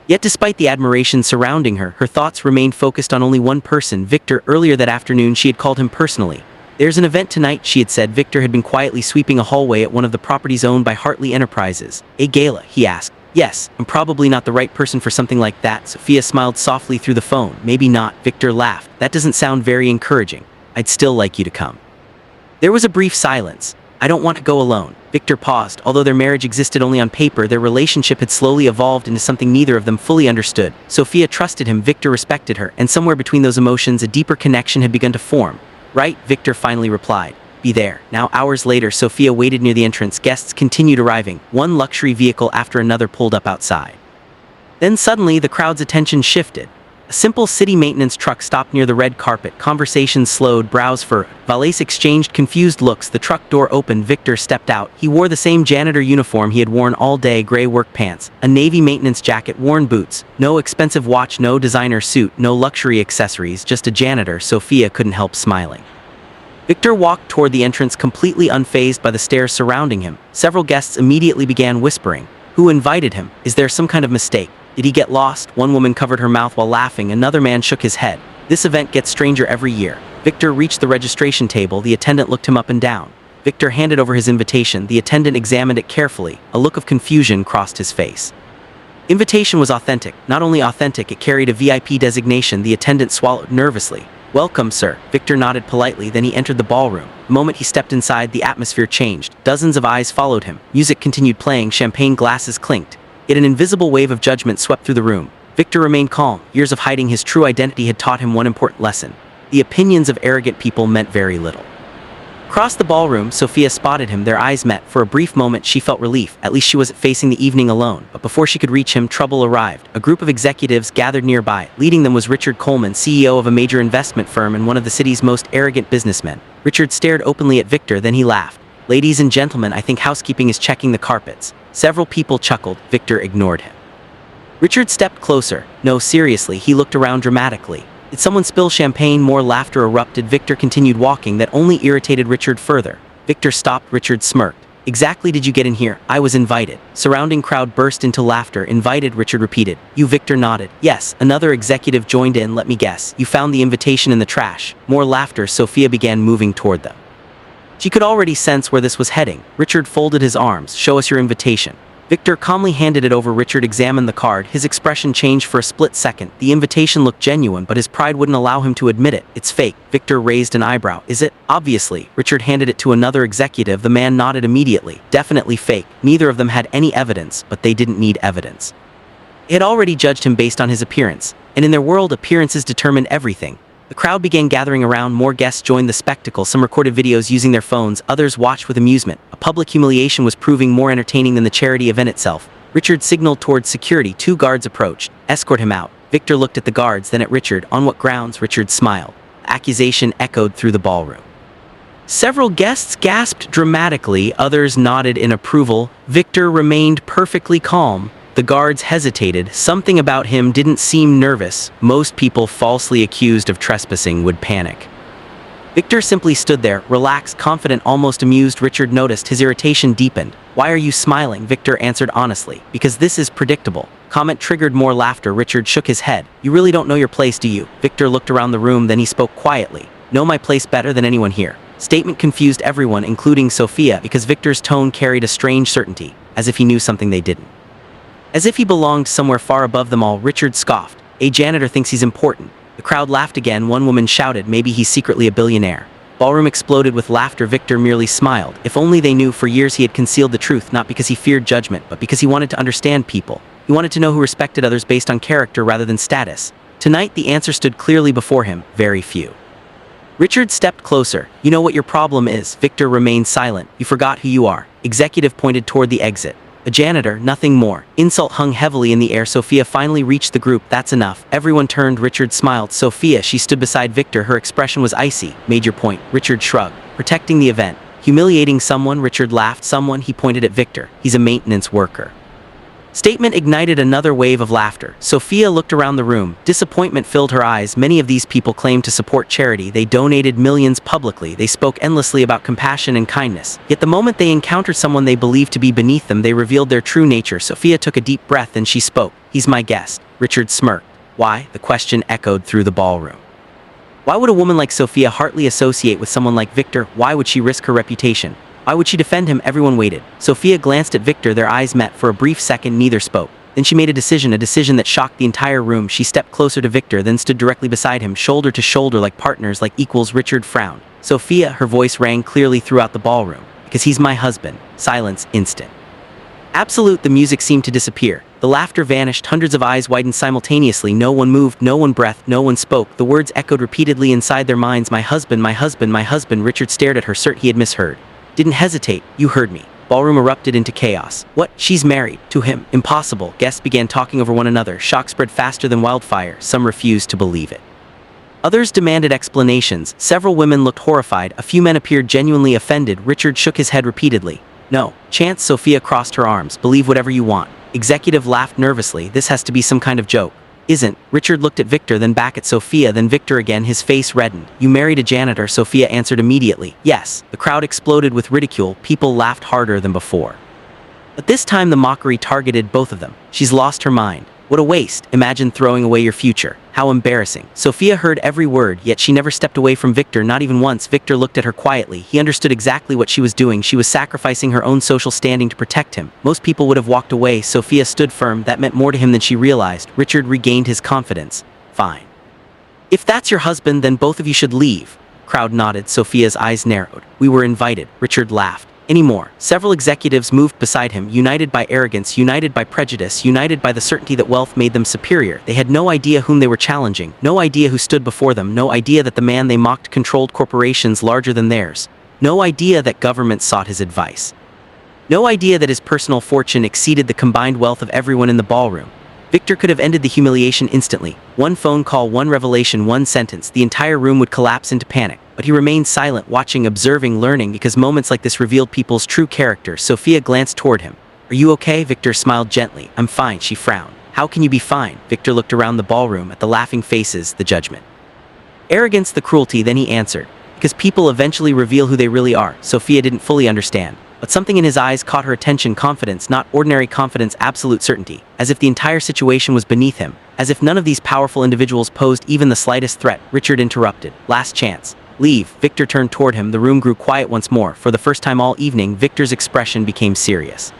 Yet despite the admiration surrounding her, her thoughts remained focused on only one person, Victor. Earlier that afternoon she had called him personally. "There's an event tonight," she had said. Victor had been quietly sweeping a hallway at one of the properties owned by Hartley Enterprises. "A gala?" he asked. "Yes, I'm probably not the right person for something like that." Sophia smiled softly through the phone. "Maybe not," Victor laughed. "That doesn't sound very encouraging. I'd still like you to come." There was a brief silence. "I don't want to go alone." Victor paused. Although their marriage existed only on paper, their relationship had slowly evolved into something neither of them fully understood. Sophia trusted him, Victor respected her, and somewhere between those emotions a deeper connection had begun to form. "Right," Victor finally replied. "Be there." Now, hours later, Sophia waited near the entrance. Guests continued arriving. One luxury vehicle after another pulled up outside. Then suddenly, the crowd's attention shifted. A simple city maintenance truck stopped near the red carpet. Conversations slowed, brows furrowed. Valets exchanged confused looks. The truck door opened. Victor stepped out. He wore the same janitor uniform he had worn all day, gray work pants, a navy maintenance jacket, worn boots. No expensive watch, no designer suit, no luxury accessories, just a janitor. Sophia couldn't help smiling. Victor walked toward the entrance, completely unfazed by the stares surrounding him. Several guests immediately began whispering. "Who invited him? Is there some kind of mistake? Did he get lost?" One woman covered her mouth while laughing. Another man shook his head. "This event gets stranger every year." Victor reached the registration table. The attendant looked him up and down. Victor handed over his invitation. The attendant examined it carefully. A look of confusion crossed his face. Invitation was authentic. Not only authentic, it carried a VIP designation. The attendant swallowed nervously. "Welcome, sir." Victor nodded politely, then he entered the ballroom. The moment he stepped inside, the atmosphere changed. Dozens of eyes followed him. Music continued playing, champagne glasses clinked. Yet an invisible wave of judgment swept through the room. Victor remained calm. Years of hiding his true identity had taught him one important lesson. The opinions of arrogant people meant very little. Across the ballroom, Sophia spotted him. Their eyes met. For a brief moment, she felt relief. At least she wasn't facing the evening alone. But before she could reach him, trouble arrived. A group of executives gathered nearby. Leading them was Richard Coleman, CEO of a major investment firm and one of the city's most arrogant businessmen. Richard stared openly at Victor, then he laughed. "Ladies and gentlemen, I think housekeeping is checking the carpets." Several people chuckled. Victor ignored him. Richard stepped closer. "No, seriously." He looked around dramatically. "Did someone spill champagne?" More laughter erupted. Victor continued walking. That only irritated Richard further. Victor stopped. Richard smirked. "Exactly did you get in here?" "I was invited." Surrounding crowd burst into laughter. "Invited?" Richard repeated. "You?" Victor nodded. "Yes." Another executive joined in. "Let me guess. You found the invitation in the trash." More laughter. Sophia began moving toward them. She could already sense where this was heading. Richard folded his arms. "Show us your invitation." Victor calmly handed it over. Richard examined the card. His expression changed for a split second. The invitation looked genuine, but his pride wouldn't allow him to admit it. "It's fake." Victor raised an eyebrow. "Is it?" "Obviously." Richard handed it to another executive. The man nodded immediately. "Definitely fake." Neither of them had any evidence, but they didn't need evidence. They had already judged him based on his appearance, and in their world, appearances determined everything. The crowd began gathering around. More guests joined the spectacle. Some recorded videos using their phones. Others watched with amusement. A public humiliation was proving more entertaining than the charity event itself. Richard signaled towards security. 2 guards approached. "Escort him out." Victor looked at the guards, then at Richard. "On what grounds?" Richard smiled. Accusation echoed through the ballroom. Several guests gasped dramatically. Others nodded in approval. Victor remained perfectly calm. The guards hesitated. Something about him didn't seem nervous. Most people falsely accused of trespassing would panic. Victor simply stood there, relaxed, confident, almost amused. Richard noticed. His irritation deepened. "Why are you smiling?" Victor answered honestly. "Because this is predictable." Comment triggered more laughter. Richard shook his head. "You really don't know your place, do you?" Victor looked around the room, then he spoke quietly. "Know my place better than anyone here." Statement confused everyone, including Sophia, because Victor's tone carried a strange certainty, as if he knew something they didn't. As if he belonged somewhere far above them all. Richard scoffed. "A janitor thinks he's important." The crowd laughed again. One woman shouted, "Maybe he's secretly a billionaire." Ballroom exploded with laughter. Victor merely smiled. If only they knew. For years he had concealed the truth, not because he feared judgment, but because he wanted to understand people. He wanted to know who respected others based on character rather than status. Tonight the answer stood clearly before him. Very few. Richard stepped closer. "You know what your problem is?" Victor remained silent. "You forgot who you are." Executive pointed toward the exit. A janitor, nothing more. Insult hung heavily in the air. Sophia finally reached the group. That's enough. Everyone turned. Richard smiled. Sophia, she stood beside Victor. Her expression was icy. Made your point. Richard shrugged. Protecting the event. Humiliating someone. Richard laughed. Someone, he pointed at Victor. He's a maintenance worker. Statement ignited another wave of laughter. Sophia looked around the room. Disappointment filled her eyes. Many of these people claimed to support charity. They donated millions publicly. They spoke endlessly about compassion and kindness. Yet the moment they encountered someone they believed to be beneath them, they revealed their true nature. Sophia took a deep breath and she spoke. He's my guest. Richard smirked. Why? The question echoed through the ballroom. Why would a woman like Sophia Hartley associate with someone like Victor? Why would she risk her reputation? Why would she defend him? Everyone waited. Sophia glanced at Victor. Their eyes met. For a brief second, neither spoke. Then she made a decision that shocked the entire room. She stepped closer to Victor, then stood directly beside him, shoulder to shoulder like partners, like equals. Richard frowned. Sophia, her voice rang clearly throughout the ballroom. Because he's my husband. Silence, instant. Absolute. The music seemed to disappear. The laughter vanished. Hundreds of eyes widened simultaneously. No one moved, no one breathed, no one spoke. The words echoed repeatedly inside their minds. My husband, my husband, my husband. Richard stared at her. He had misheard. Didn't hesitate. You heard me. Ballroom erupted into chaos. What? She's married. To him. Impossible. Guests began talking over one another. Shock spread faster than wildfire. Some refused to believe it. Others demanded explanations. Several women looked horrified. A few men appeared genuinely offended. Richard shook his head repeatedly. No. Chance. Sophia crossed her arms. Believe whatever you want. Executive laughed nervously. This has to be some kind of joke. Isn't. Richard looked at Victor, then back at Sophia, then Victor again. His face reddened. You married a janitor? Sophia answered immediately. Yes. The crowd exploded with ridicule. People laughed harder than before. But this time the mockery targeted both of them. She's lost her mind. What a waste. Imagine throwing away your future. How embarrassing. Sophia heard every word, yet she never stepped away from Victor, not even once. Victor looked at her quietly. He understood exactly what she was doing. She was sacrificing her own social standing to protect him. Most people would have walked away. Sophia stood firm. That meant more to him than she realized. Richard regained his confidence. Fine. If that's your husband, then both of you should leave. Crowd nodded. Sophia's eyes narrowed. We were invited. Richard laughed. Anymore. Several executives moved beside him, united by arrogance, united by prejudice, united by the certainty that wealth made them superior. They had no idea whom they were challenging, no idea who stood before them, no idea that the man they mocked controlled corporations larger than theirs, no idea that government sought his advice, no idea that his personal fortune exceeded the combined wealth of everyone in the ballroom. Victor could have ended the humiliation instantly. One phone call, one revelation, one sentence, the entire room would collapse into panic. But he remained silent, watching, observing, learning, because moments like this revealed people's true character. Sophia glanced toward him. Are you okay? Victor smiled gently. I'm fine, she frowned. How can you be fine? Victor looked around the ballroom at the laughing faces, the judgment. Arrogance, the cruelty, then he answered. Because people eventually reveal who they really are. Sophia didn't fully understand. But something in his eyes caught her attention. Confidence, not ordinary confidence, absolute certainty. As if the entire situation was beneath him. As if none of these powerful individuals posed even the slightest threat. Richard interrupted. Last chance. Leave. Victor turned toward him. The room grew quiet once more. For the first time all evening, Victor's expression became serious.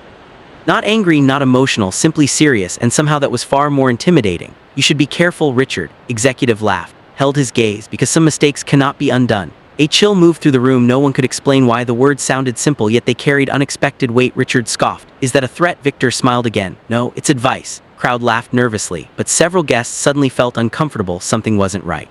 Not angry, not emotional, simply serious, and somehow that was far more intimidating. You should be careful, Richard. Executive laughed, held his gaze, because some mistakes cannot be undone. A chill moved through the room. No one could explain why. The words sounded simple, yet they carried unexpected weight. Richard scoffed. Is that a threat? Victor smiled again. No, it's advice. Crowd laughed nervously, but several guests suddenly felt uncomfortable. Something wasn't right.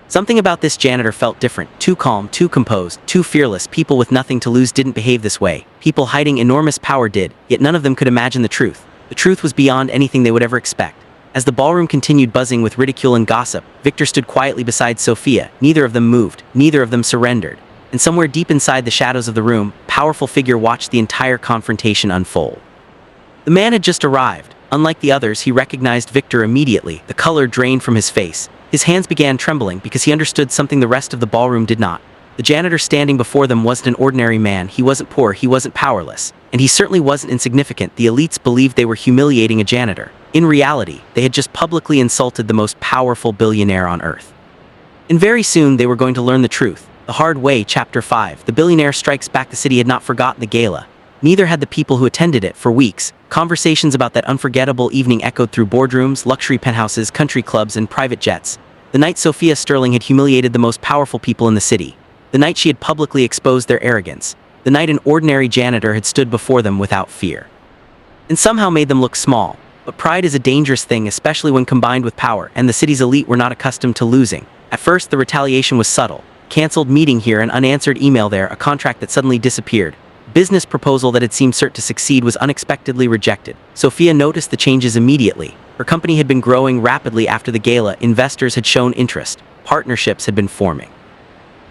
Something about this janitor felt different. Too calm, too composed, too fearless. People with nothing to lose didn't behave this way. People hiding enormous power did, yet none of them could imagine the truth. The truth was beyond anything they would ever expect. As the ballroom continued buzzing with ridicule and gossip, Victor stood quietly beside Sophia. Neither of them moved, neither of them surrendered. And somewhere deep inside the shadows of the room, a powerful figure watched the entire confrontation unfold. The man had just arrived. Unlike the others, he recognized Victor immediately. The color drained from his face. His hands began trembling because he understood something the rest of the ballroom did not. The janitor standing before them wasn't an ordinary man. He wasn't poor, he wasn't powerless. And he certainly wasn't insignificant. The elites believed they were humiliating a janitor. In reality, they had just publicly insulted the most powerful billionaire on Earth. And very soon they were going to learn the truth. The hard way. Chapter 5. The billionaire strikes back. The city had not forgotten the gala. Neither had the people who attended it. For weeks, conversations about that unforgettable evening echoed through boardrooms, luxury penthouses, country clubs, and private jets. The night Sophia Sterling had humiliated the most powerful people in the city. The night she had publicly exposed their arrogance. The night an ordinary janitor had stood before them without fear. And somehow made them look small. But pride is a dangerous thing, especially when combined with power, and the city's elite were not accustomed to losing. At first, the retaliation was subtle. Cancelled meeting here, an unanswered email there, a contract that suddenly disappeared. business proposal that had seemed certain to succeed was unexpectedly rejected. Sophia noticed the changes immediately. Her company had been growing rapidly after the gala, investors had shown interest, partnerships had been forming.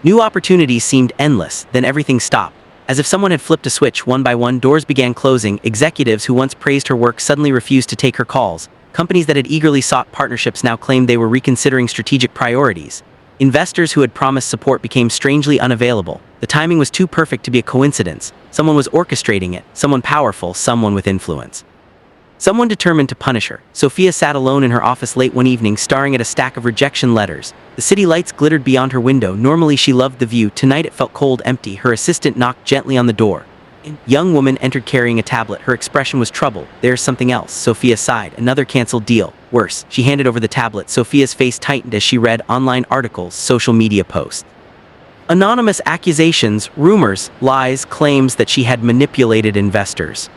New opportunities seemed endless, then everything stopped. As if someone had flipped a switch, one by one, doors began closing. Executives who once praised her work suddenly refused to take her calls. Companies that had eagerly sought partnerships now claimed they were reconsidering strategic priorities. Investors who had promised support became strangely unavailable. The timing was too perfect to be a coincidence. Someone was orchestrating it, someone powerful, someone with influence. Someone determined to punish her. Sophia sat alone in her office late one evening, staring at a stack of rejection letters. The city lights glittered beyond her window. Normally she loved the view. Tonight it felt cold, empty. Her assistant knocked gently on the door. A young woman entered carrying a tablet. Her expression was troubled. There's something else. Sophia sighed. Another canceled deal. Worse. She handed over the tablet. Sophia's face tightened as she read online articles, social media posts. Anonymous accusations, rumors, lies, claims that she had manipulated investors.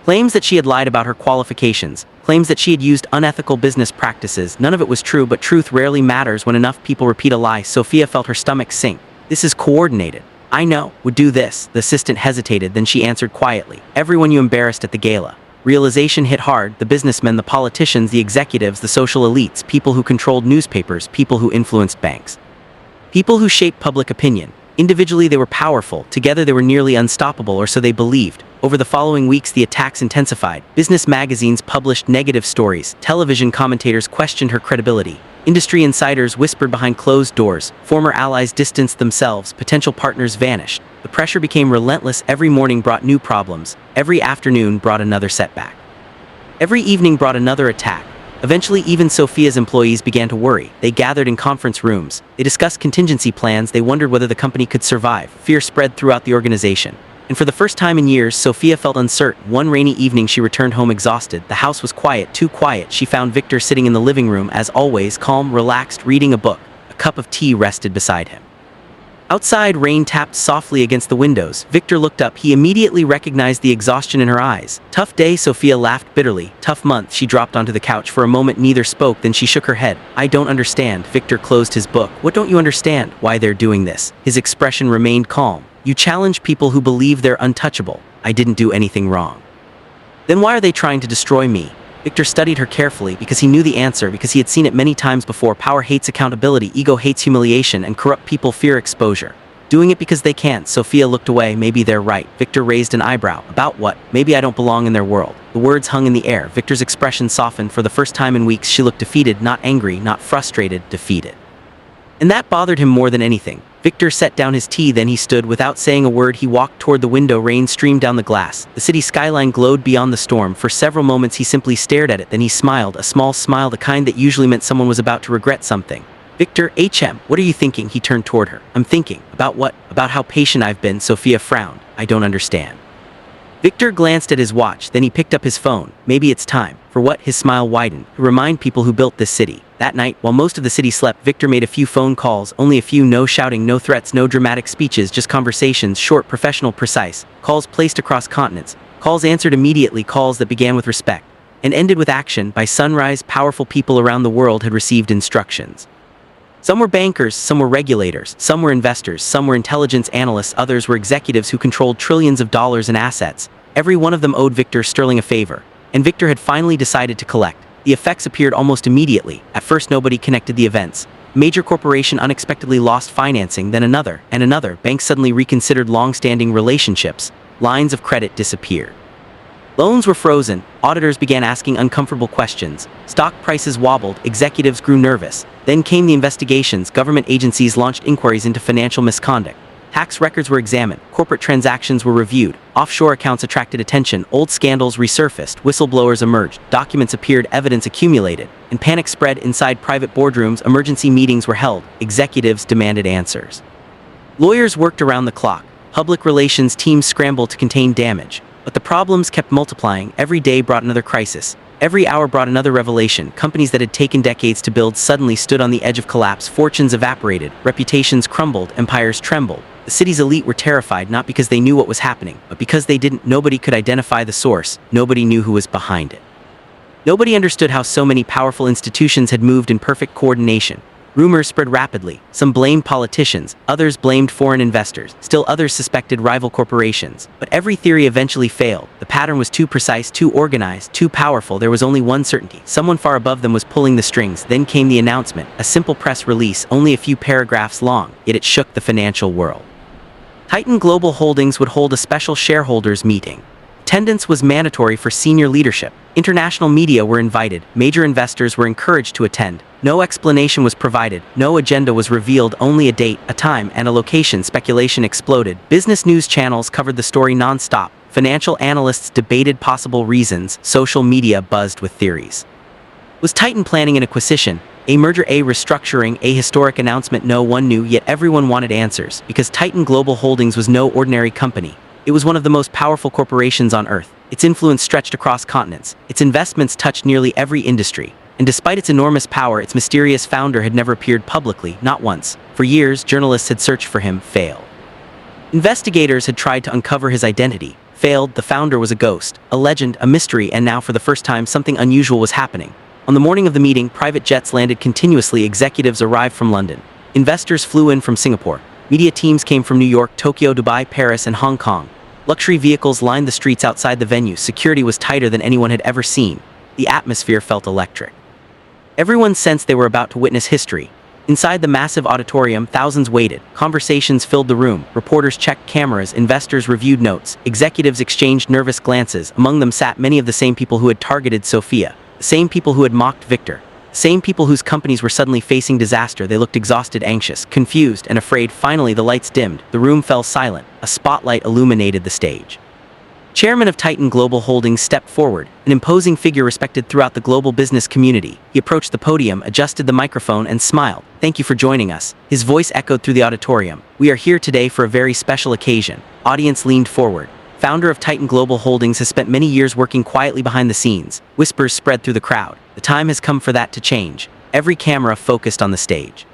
Claims that she had lied about her qualifications, claims that she had used unethical business practices. None of it was true, but truth rarely matters when enough people repeat a lie. Sophia felt her stomach sink. This is coordinated. I know, would do this. The assistant hesitated, then she answered quietly. Everyone you embarrassed at the gala. Realization hit hard. The businessmen, the politicians, the executives, the social elites, people who controlled newspapers, people who influenced banks. People who shaped public opinion. Individually they were powerful, together they were nearly unstoppable, or so they believed. Over the following weeks the attacks intensified. Business magazines published negative stories. Television commentators questioned her credibility. Industry insiders whispered behind closed doors. Former allies distanced themselves. Potential partners vanished. The pressure became relentless. Every morning brought new problems. Every afternoon brought another setback. Every evening brought another attack. Eventually, even Sophia's employees began to worry. They gathered in conference rooms. They discussed contingency plans. They wondered whether the company could survive. Fear spread throughout the organization. And for the first time in years, Sophia felt uncertain. One rainy evening, she returned home exhausted. The house was quiet, too quiet. She found Victor sitting in the living room, as always, calm, relaxed, reading a book. A cup of tea rested beside him. Outside, rain tapped softly against the windows. Victor looked up. He immediately recognized the exhaustion in her eyes. Tough day, Sophia laughed bitterly. Tough month. She dropped onto the couch. For a moment, neither spoke. Then she shook her head. I don't understand. Victor closed his book. What don't you understand? Why they're doing this? His expression remained calm. You challenge people who believe they're untouchable. I didn't do anything wrong. Then why are they trying to destroy me? Victor studied her carefully because he knew the answer, because he had seen it many times before. Power hates accountability, ego hates humiliation, and corrupt people fear exposure. Doing it because they can't. Sophia looked away. Maybe they're right. Victor raised an eyebrow. About what? Maybe I don't belong in their world. The words hung in the air. Victor's expression softened. For the first time in weeks, she looked defeated, not angry, not frustrated, defeated. And that bothered him more than anything. Victor set down his tea, then he stood. Without saying a word, he walked toward the window. Rain streamed down the glass. The city skyline glowed beyond the storm. For several moments he simply stared at it, then he smiled, a small smile, the kind that usually meant someone was about to regret something. Victor, what are you thinking? He turned toward her. I'm thinking. About what? About how patient I've been. Sophia frowned. I don't understand. Victor glanced at his watch, then he picked up his phone. Maybe it's time. For what? His smile widened. To remind people who built this city. That night, while most of the city slept, Victor made a few phone calls. Only a few. No shouting, no threats, no dramatic speeches, just conversations, short, professional, precise. Calls placed across continents. Calls answered immediately, calls that began with respect and ended with action. By sunrise, powerful people around the world had received instructions. Some were bankers, some were regulators, some were investors, some were intelligence analysts, others were executives who controlled trillions of dollars in assets. Every one of them owed Victor Sterling a favor, and Victor had finally decided to collect. The effects appeared almost immediately. At first nobody connected the events. A major corporation unexpectedly lost financing, then another, and another. Banks suddenly reconsidered long-standing relationships. Lines of credit disappeared. Loans were frozen. Auditors began asking uncomfortable questions. Stock prices wobbled. Executives grew nervous. Then came the investigations. Government agencies launched inquiries into financial misconduct. Tax records were examined. Corporate transactions were reviewed. Offshore accounts attracted attention. Old scandals resurfaced. Whistleblowers emerged. Documents appeared. Evidence accumulated. And panic spread inside private boardrooms. Emergency meetings were held. Executives demanded answers. Lawyers worked around the clock. Public relations teams scrambled to contain damage. But the problems kept multiplying. Every day brought another crisis. Every hour brought another revelation. Companies that had taken decades to build suddenly stood on the edge of collapse. Fortunes evaporated. Reputations crumbled. Empires trembled. The city's elite were terrified, not because they knew what was happening, but because they didn't. Nobody could identify the source. Nobody knew who was behind it. Nobody understood how so many powerful institutions had moved in perfect coordination. Rumors spread rapidly. Some blamed politicians, others blamed foreign investors, still others suspected rival corporations. But every theory eventually failed. The pattern was too precise, too organized, too powerful. There was only one certainty. Someone far above them was pulling the strings. Then came the announcement, a simple press release, only a few paragraphs long, yet it shook the financial world. Titan Global Holdings would hold a special shareholders meeting. Attendance was mandatory for senior leadership. International media were invited. Major investors were encouraged to attend. No explanation was provided. No agenda was revealed. Only a date, a time, and a location. Speculation exploded. Business news channels covered the story non-stop. Financial analysts debated possible reasons. Social media buzzed with theories. Was Titan planning an acquisition? A merger, a restructuring, a historic announcement? No one knew, yet everyone wanted answers, because Titan Global Holdings was no ordinary company. It was one of the most powerful corporations on Earth. Its influence stretched across continents. Its investments touched nearly every industry. And despite its enormous power, its mysterious founder had never appeared publicly, not once. For years, journalists had searched for him, failed. Investigators had tried to uncover his identity, failed. The founder was a ghost, a legend, a mystery, and now for the first time something unusual was happening. On the morning of the meeting, private jets landed continuously. Executives arrived from London. Investors flew in from Singapore. Media teams came from New York, Tokyo, Dubai, Paris, and Hong Kong. Luxury vehicles lined the streets outside the venue. Security was tighter than anyone had ever seen. The atmosphere felt electric. Everyone sensed they were about to witness history. Inside the massive auditorium, thousands waited. Conversations filled the room. Reporters checked cameras. Investors reviewed notes. Executives exchanged nervous glances. Among them sat many of the same people who had targeted Sophia. The same people who had mocked Victor. The same people whose companies were suddenly facing disaster. They looked exhausted, anxious, confused, and afraid. Finally, the lights dimmed. The room fell silent. A spotlight illuminated the stage. Chairman of Titan Global Holdings stepped forward, an imposing figure respected throughout the global business community. He approached the podium, adjusted the microphone, and smiled. "Thank you for joining us." His voice echoed through the auditorium. "We are here today for a very special occasion." Audience leaned forward. Founder of Titan Global Holdings has spent many years working quietly behind the scenes. Whispers spread through the crowd. The time has come for that to change. Every camera focused on the stage.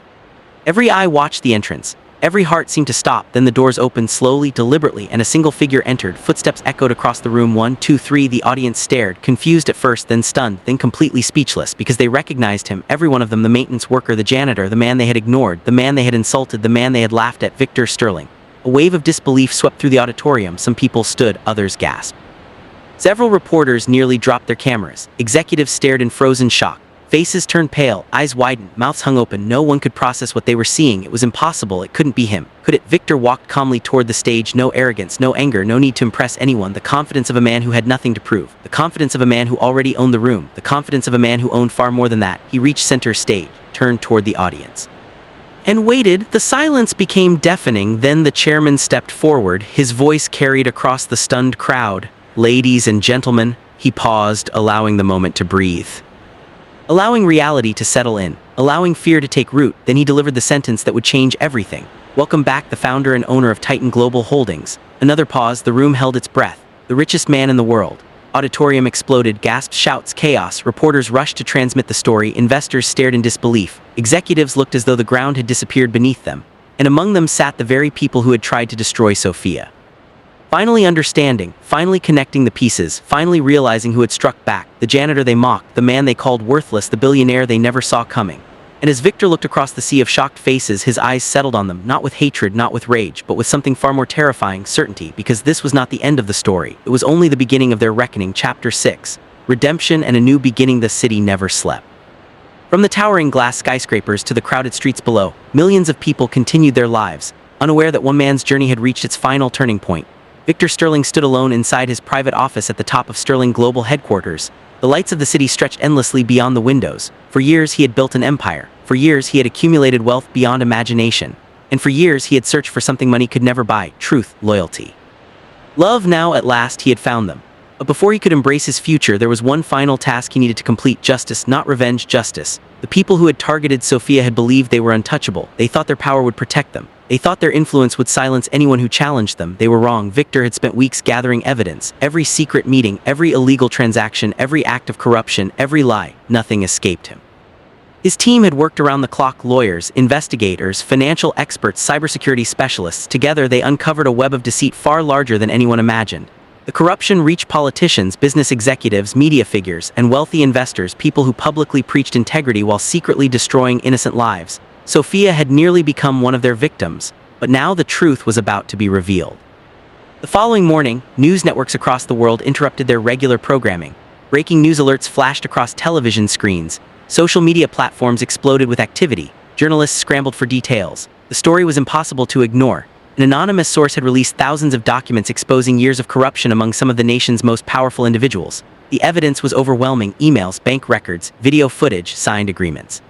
Every eye watched the entrance. Every heart seemed to stop. Then the doors opened slowly, deliberately, and a single figure entered. Footsteps echoed across the room. 1, 2, 3. The audience stared, confused at first, then stunned, then completely speechless, because they recognized him, every one of them, the maintenance worker, the janitor, the man they had ignored, the man they had insulted, the man they had laughed at, Victor Sterling. A wave of disbelief swept through the auditorium. Some people stood, others gasped. Several reporters nearly dropped their cameras. Executives stared in frozen shock. Faces turned pale, eyes widened, mouths hung open. No one could process what they were seeing. It was impossible. It couldn't be him. Could it? Victor walked calmly toward the stage. No arrogance, no anger, no need to impress anyone. The confidence of a man who had nothing to prove. The confidence of a man who already owned the room. The confidence of a man who owned far more than that. He reached center stage, turned toward the audience, and waited. The silence became deafening. Then the chairman stepped forward. His voice carried across the stunned crowd. "Ladies and gentlemen," he paused, allowing the moment to breathe, allowing reality to settle in, allowing fear to take root. Then he delivered the sentence that would change everything. "Welcome back, the founder and owner of Titan Global Holdings." Another pause. The room held its breath. The richest man in the world. Auditorium exploded. Gasps, shouts, chaos. Reporters rushed to transmit the story. Investors stared in disbelief. Executives looked as though the ground had disappeared beneath them. And among them sat the very people who had tried to destroy Sophia. Finally understanding, finally connecting the pieces, finally realizing who had struck back. The janitor they mocked, the man they called worthless, the billionaire they never saw coming. And as Victor looked across the sea of shocked faces, his eyes settled on them, not with hatred, not with rage, but with something far more terrifying, certainty, because this was not the end of the story. It was only the beginning of their reckoning. Chapter 6. Redemption and a new beginning. The city never slept. From the towering glass skyscrapers to the crowded streets below, millions of people continued their lives, unaware that one man's journey had reached its final turning point. Victor Sterling stood alone inside his private office at the top of Sterling Global headquarters. The lights of the city stretched endlessly beyond the windows. For years he had built an empire. For years he had accumulated wealth beyond imagination. And for years he had searched for something money could never buy: truth, loyalty, love. Now at last he had found them. But before he could embrace his future, there was one final task he needed to complete. Justice, not revenge, justice. The people who had targeted Sophia had believed they were untouchable. They thought their power would protect them. They thought their influence would silence anyone who challenged them. They were wrong. Victor had spent weeks gathering evidence. Every secret meeting, every illegal transaction, every act of corruption, every lie. Nothing escaped him. His team had worked around the clock. Lawyers, investigators, financial experts, cybersecurity specialists. Together they uncovered a web of deceit far larger than anyone imagined. The corruption reached politicians, business executives, media figures, and wealthy investors, people who publicly preached integrity while secretly destroying innocent lives. Sophia had nearly become one of their victims, but now the truth was about to be revealed. The following morning, news networks across the world interrupted their regular programming. Breaking news alerts flashed across television screens. Social media platforms exploded with activity. Journalists scrambled for details. The story was impossible to ignore. An anonymous source had released thousands of documents exposing years of corruption among some of the nation's most powerful individuals. The evidence was overwhelming: emails, bank records, video footage, signed agreements.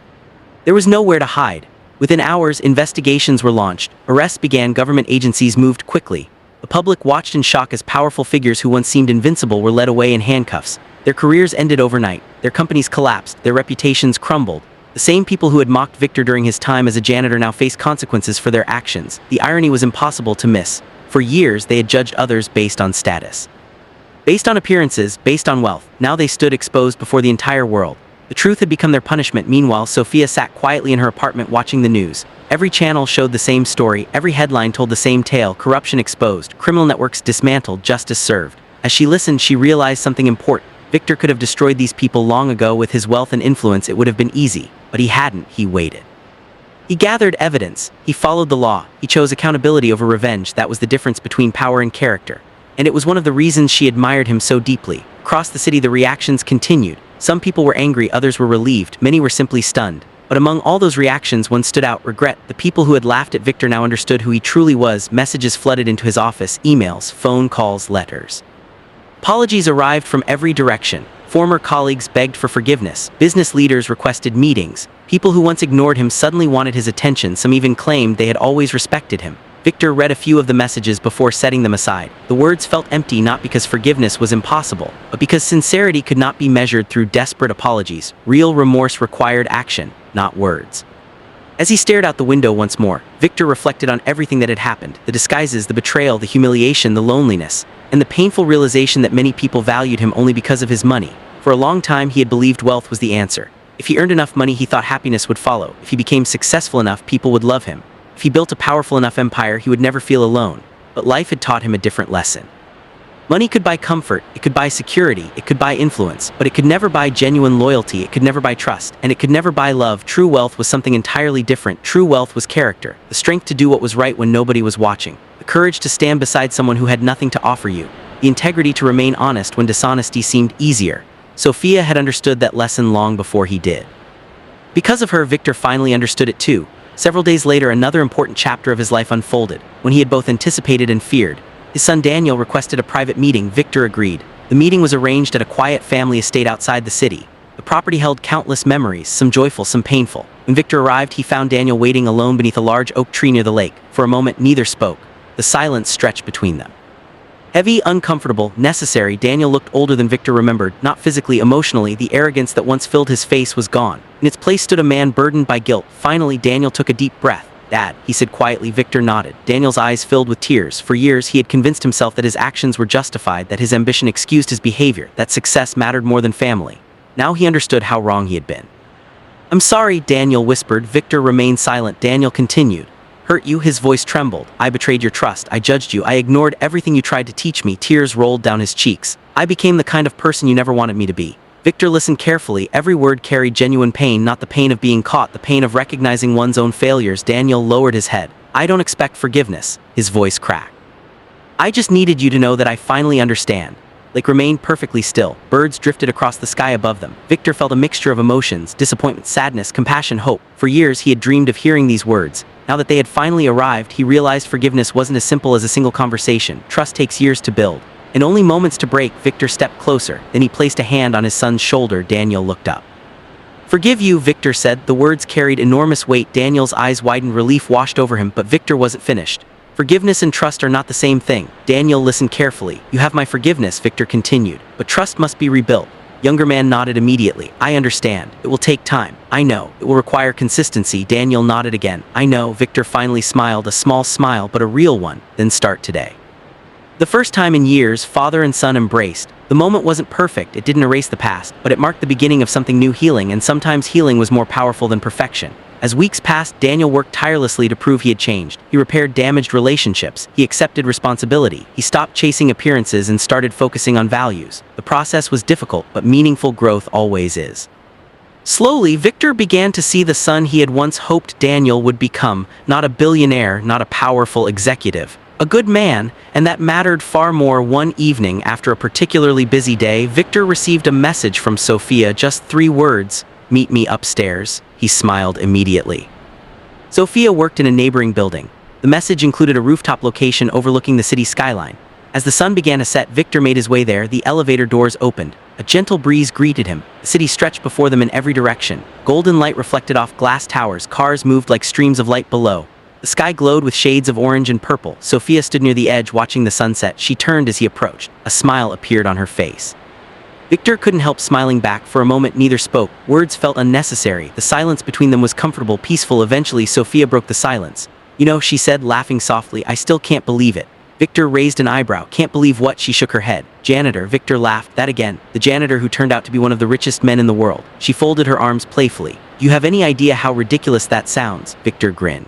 There was nowhere to hide. Within hours, investigations were launched. Arrests began. Government agencies moved quickly. The public watched in shock as powerful figures who once seemed invincible were led away in handcuffs. Their careers ended overnight. Their companies collapsed. Their reputations crumbled. The same people who had mocked Victor during his time as a janitor now faced consequences for their actions. The irony was impossible to miss. For years, they had judged others based on status, based on appearances, based on wealth. Now they stood exposed before the entire world. The truth had become their punishment. Meanwhile, Sophia sat quietly in her apartment watching the news. Every channel showed the same story. Every headline told the same tale: corruption exposed, criminal networks dismantled, justice served. As she listened, she realized something important. Victor could have destroyed these people long ago. With his wealth and influence, it would have been easy. But he hadn't. He waited. He gathered evidence. He followed the law. He chose accountability over revenge. That was the difference between power and character. And it was one of the reasons she admired him so deeply. Across the city, the reactions continued. Some people were angry, others were relieved, many were simply stunned. But among all those reactions, one stood out: regret. The people who had laughed at Victor now understood who he truly was. Messages flooded into his office: emails, phone calls, letters. Apologies arrived from every direction. Former colleagues begged for forgiveness. Business leaders requested meetings. People who once ignored him suddenly wanted his attention. Some even claimed they had always respected him. Victor read a few of the messages before setting them aside. The words felt empty, not because forgiveness was impossible, but because sincerity could not be measured through desperate apologies. Real remorse required action, not words. As he stared out the window once more, Victor reflected on everything that had happened: the disguises, the betrayal, the humiliation, the loneliness, and the painful realization that many people valued him only because of his money. For a long time, he had believed wealth was the answer. If he earned enough money, he thought happiness would follow. If he became successful enough, people would love him. If he built a powerful enough empire, he would never feel alone. But life had taught him a different lesson. Money could buy comfort, it could buy security, it could buy influence, but it could never buy genuine loyalty, it could never buy trust, and it could never buy love. True wealth was something entirely different. True wealth was character, the strength to do what was right when nobody was watching, the courage to stand beside someone who had nothing to offer you, the integrity to remain honest when dishonesty seemed easier. Sophia had understood that lesson long before he did. Because of her, Victor finally understood it too. Several days later, another important chapter of his life unfolded, when he had both anticipated and feared. His son Daniel requested a private meeting. Victor agreed. The meeting was arranged at a quiet family estate outside the city. The property held countless memories, some joyful, some painful. When Victor arrived, he found Daniel waiting alone beneath a large oak tree near the lake. For a moment, neither spoke. The silence stretched between them. Heavy, uncomfortable, necessary. Daniel looked older than Victor remembered, not physically, emotionally. The arrogance that once filled his face was gone. In its place stood a man burdened by guilt. Finally, Daniel took a deep breath. "Dad," he said quietly. Victor nodded. Daniel's eyes filled with tears. For years, he had convinced himself that his actions were justified, that his ambition excused his behavior, that success mattered more than family. Now he understood how wrong he had been. "I'm sorry," Daniel whispered. Victor remained silent. Daniel continued. "Hurt you?" His voice trembled. "I betrayed your trust. I judged you. I ignored everything you tried to teach me." Tears rolled down his cheeks. "I became the kind of person you never wanted me to be." Victor listened carefully. Every word carried genuine pain, not the pain of being caught, the pain of recognizing one's own failures. Daniel lowered his head. "I don't expect forgiveness." His voice cracked. "I just needed you to know that I finally understand." Lake remained perfectly still. Birds drifted across the sky above them. Victor felt a mixture of emotions: disappointment, sadness, compassion, hope. For years, he had dreamed of hearing these words. Now that they had finally arrived, he realized forgiveness wasn't as simple as a single conversation. Trust takes years to build, and only moments to break. Victor stepped closer. Then he placed a hand on his son's shoulder. Daniel looked up. "Forgive you," Victor said. The words carried enormous weight. Daniel's eyes widened. Relief washed over him, but Victor wasn't finished. "Forgiveness and trust are not the same thing." Daniel listened carefully. "You have my forgiveness," Victor continued, "but trust must be rebuilt." Younger man nodded immediately. "I understand. It will take time. I know. It will require consistency." Daniel nodded again. "I know." Victor finally smiled, a small smile, but a real one. "Then start today." The first time in years, father and son embraced. The moment wasn't perfect. It didn't erase the past, but it marked the beginning of something new. Healing, and sometimes healing was more powerful than perfection. As weeks passed, Daniel worked tirelessly to prove he had changed. He repaired damaged relationships. He accepted responsibility. He stopped chasing appearances and started focusing on values. The process was difficult, but meaningful growth always is. Slowly, Victor began to see the son he had once hoped Daniel would become, not a billionaire, not a powerful executive. A good man, and that mattered far more. One evening, after a particularly busy day, Victor received a message from Sophia, just 3 words, "Meet me upstairs." He smiled immediately. Sophia worked in a neighboring building. The message included a rooftop location overlooking the city skyline. As the sun began to set, Victor made his way there. The elevator doors opened. A gentle breeze greeted him. The city stretched before them in every direction. Golden light reflected off glass towers. Cars moved like streams of light below. The sky glowed with shades of orange and purple. Sophia stood near the edge watching the sunset. She turned as he approached. A smile appeared on her face. Victor couldn't help smiling back. For a moment neither spoke. Words felt unnecessary. The silence between them was comfortable, peaceful. Eventually Sophia broke the silence. "You know," she said, laughing softly, "I still can't believe it." Victor raised an eyebrow. "Can't believe what?" She shook her head. "Janitor." Victor laughed. "That again. The janitor who turned out to be one of the richest men in the world." She folded her arms playfully. "You have any idea how ridiculous that sounds?" Victor grinned.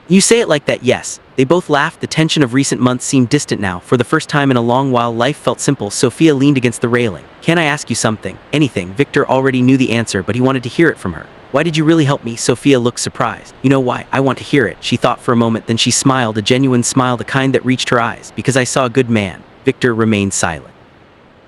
"You say it like that, yes." They both laughed. The tension of recent months seemed distant now. For the first time in a long while, life felt simple. Sophia leaned against the railing. "Can I ask you something?" "Anything." Victor already knew the answer, but he wanted to hear it from her. "Why did you really help me?" Sophia looked surprised. "You know why? I want to hear it." She thought for a moment, then she smiled, a genuine smile, the kind that reached her eyes. "Because I saw a good man." Victor remained silent.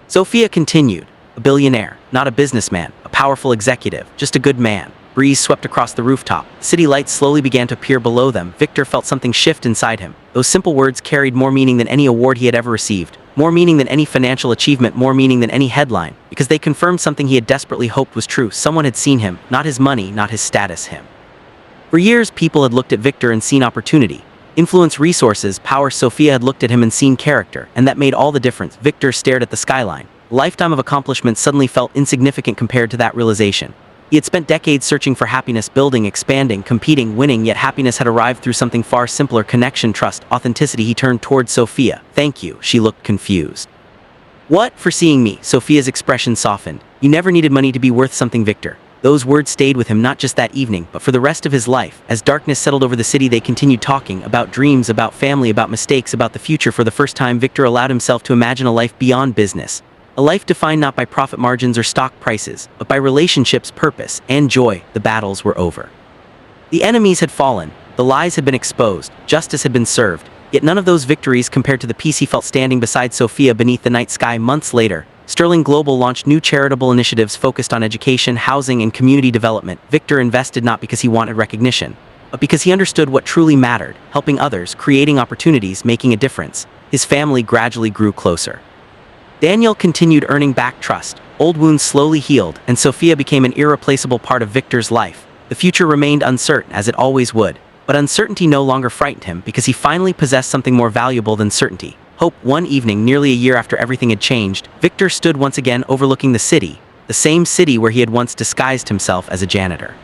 Sophia continued. "A billionaire, not a businessman, a powerful executive, just a good man." Breeze swept across the rooftop. City lights slowly began to appear below them. Victor felt something shift inside him. Those simple words carried more meaning than any award he had ever received, more meaning than any financial achievement, more meaning than any headline, because they confirmed something he had desperately hoped was true. Someone had seen him, not his money, not his status, him. For years, people had looked at Victor and seen opportunity. Influence, resources, power. Sophia had looked at him and seen character, and that made all the difference. Victor stared at the skyline. A lifetime of accomplishments suddenly felt insignificant compared to that realization. He had spent decades searching for happiness, building, expanding, competing, winning, yet happiness had arrived through something far simpler: connection, trust, authenticity. He turned towards Sophia. "Thank you." She looked confused. "What?" "For seeing me." Sophia's expression softened. "You never needed money to be worth something, Victor." Those words stayed with him not just that evening, but for the rest of his life. As darkness settled over the city, they continued talking about dreams, about family, about mistakes, about the future. For the first time, Victor allowed himself to imagine a life beyond business. A life defined not by profit margins or stock prices, but by relationships, purpose, and joy. The battles were over. The enemies had fallen, the lies had been exposed, justice had been served, yet none of those victories compared to the peace he felt standing beside Sophia beneath the night sky. Months later, Sterling Global launched new charitable initiatives focused on education, housing, and community development. Victor invested not because he wanted recognition, but because he understood what truly mattered: helping others, creating opportunities, making a difference. His family gradually grew closer. Daniel continued earning back trust. Old wounds slowly healed, and Sophia became an irreplaceable part of Victor's life. The future remained uncertain, as it always would, but uncertainty no longer frightened him because he finally possessed something more valuable than certainty: hope. One evening, nearly a year after everything had changed, Victor stood once again overlooking the city, the same city where he had once disguised himself as a janitor.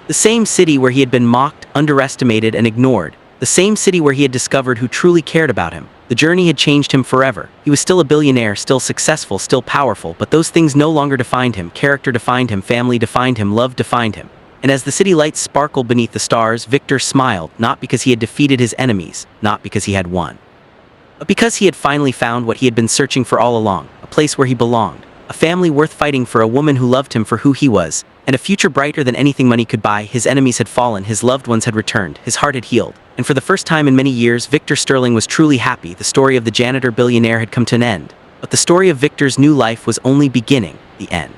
The same city where he had been mocked, underestimated, and ignored. The same city where he had discovered who truly cared about him. The journey had changed him forever. He was still a billionaire, still successful, still powerful, but those things no longer defined him. Character defined him, family defined him, love defined him. And as the city lights sparkled beneath the stars, Victor smiled, not because he had defeated his enemies, not because he had won, but because he had finally found what he had been searching for all along: a place where he belonged, a family worth fighting for, a woman who loved him for who he was, and a future brighter than anything money could buy. His enemies had fallen, his loved ones had returned, his heart had healed. And for the first time in many years, Victor Sterling was truly happy. The story of the janitor billionaire had come to an end. But the story of Victor's new life was only beginning. The end.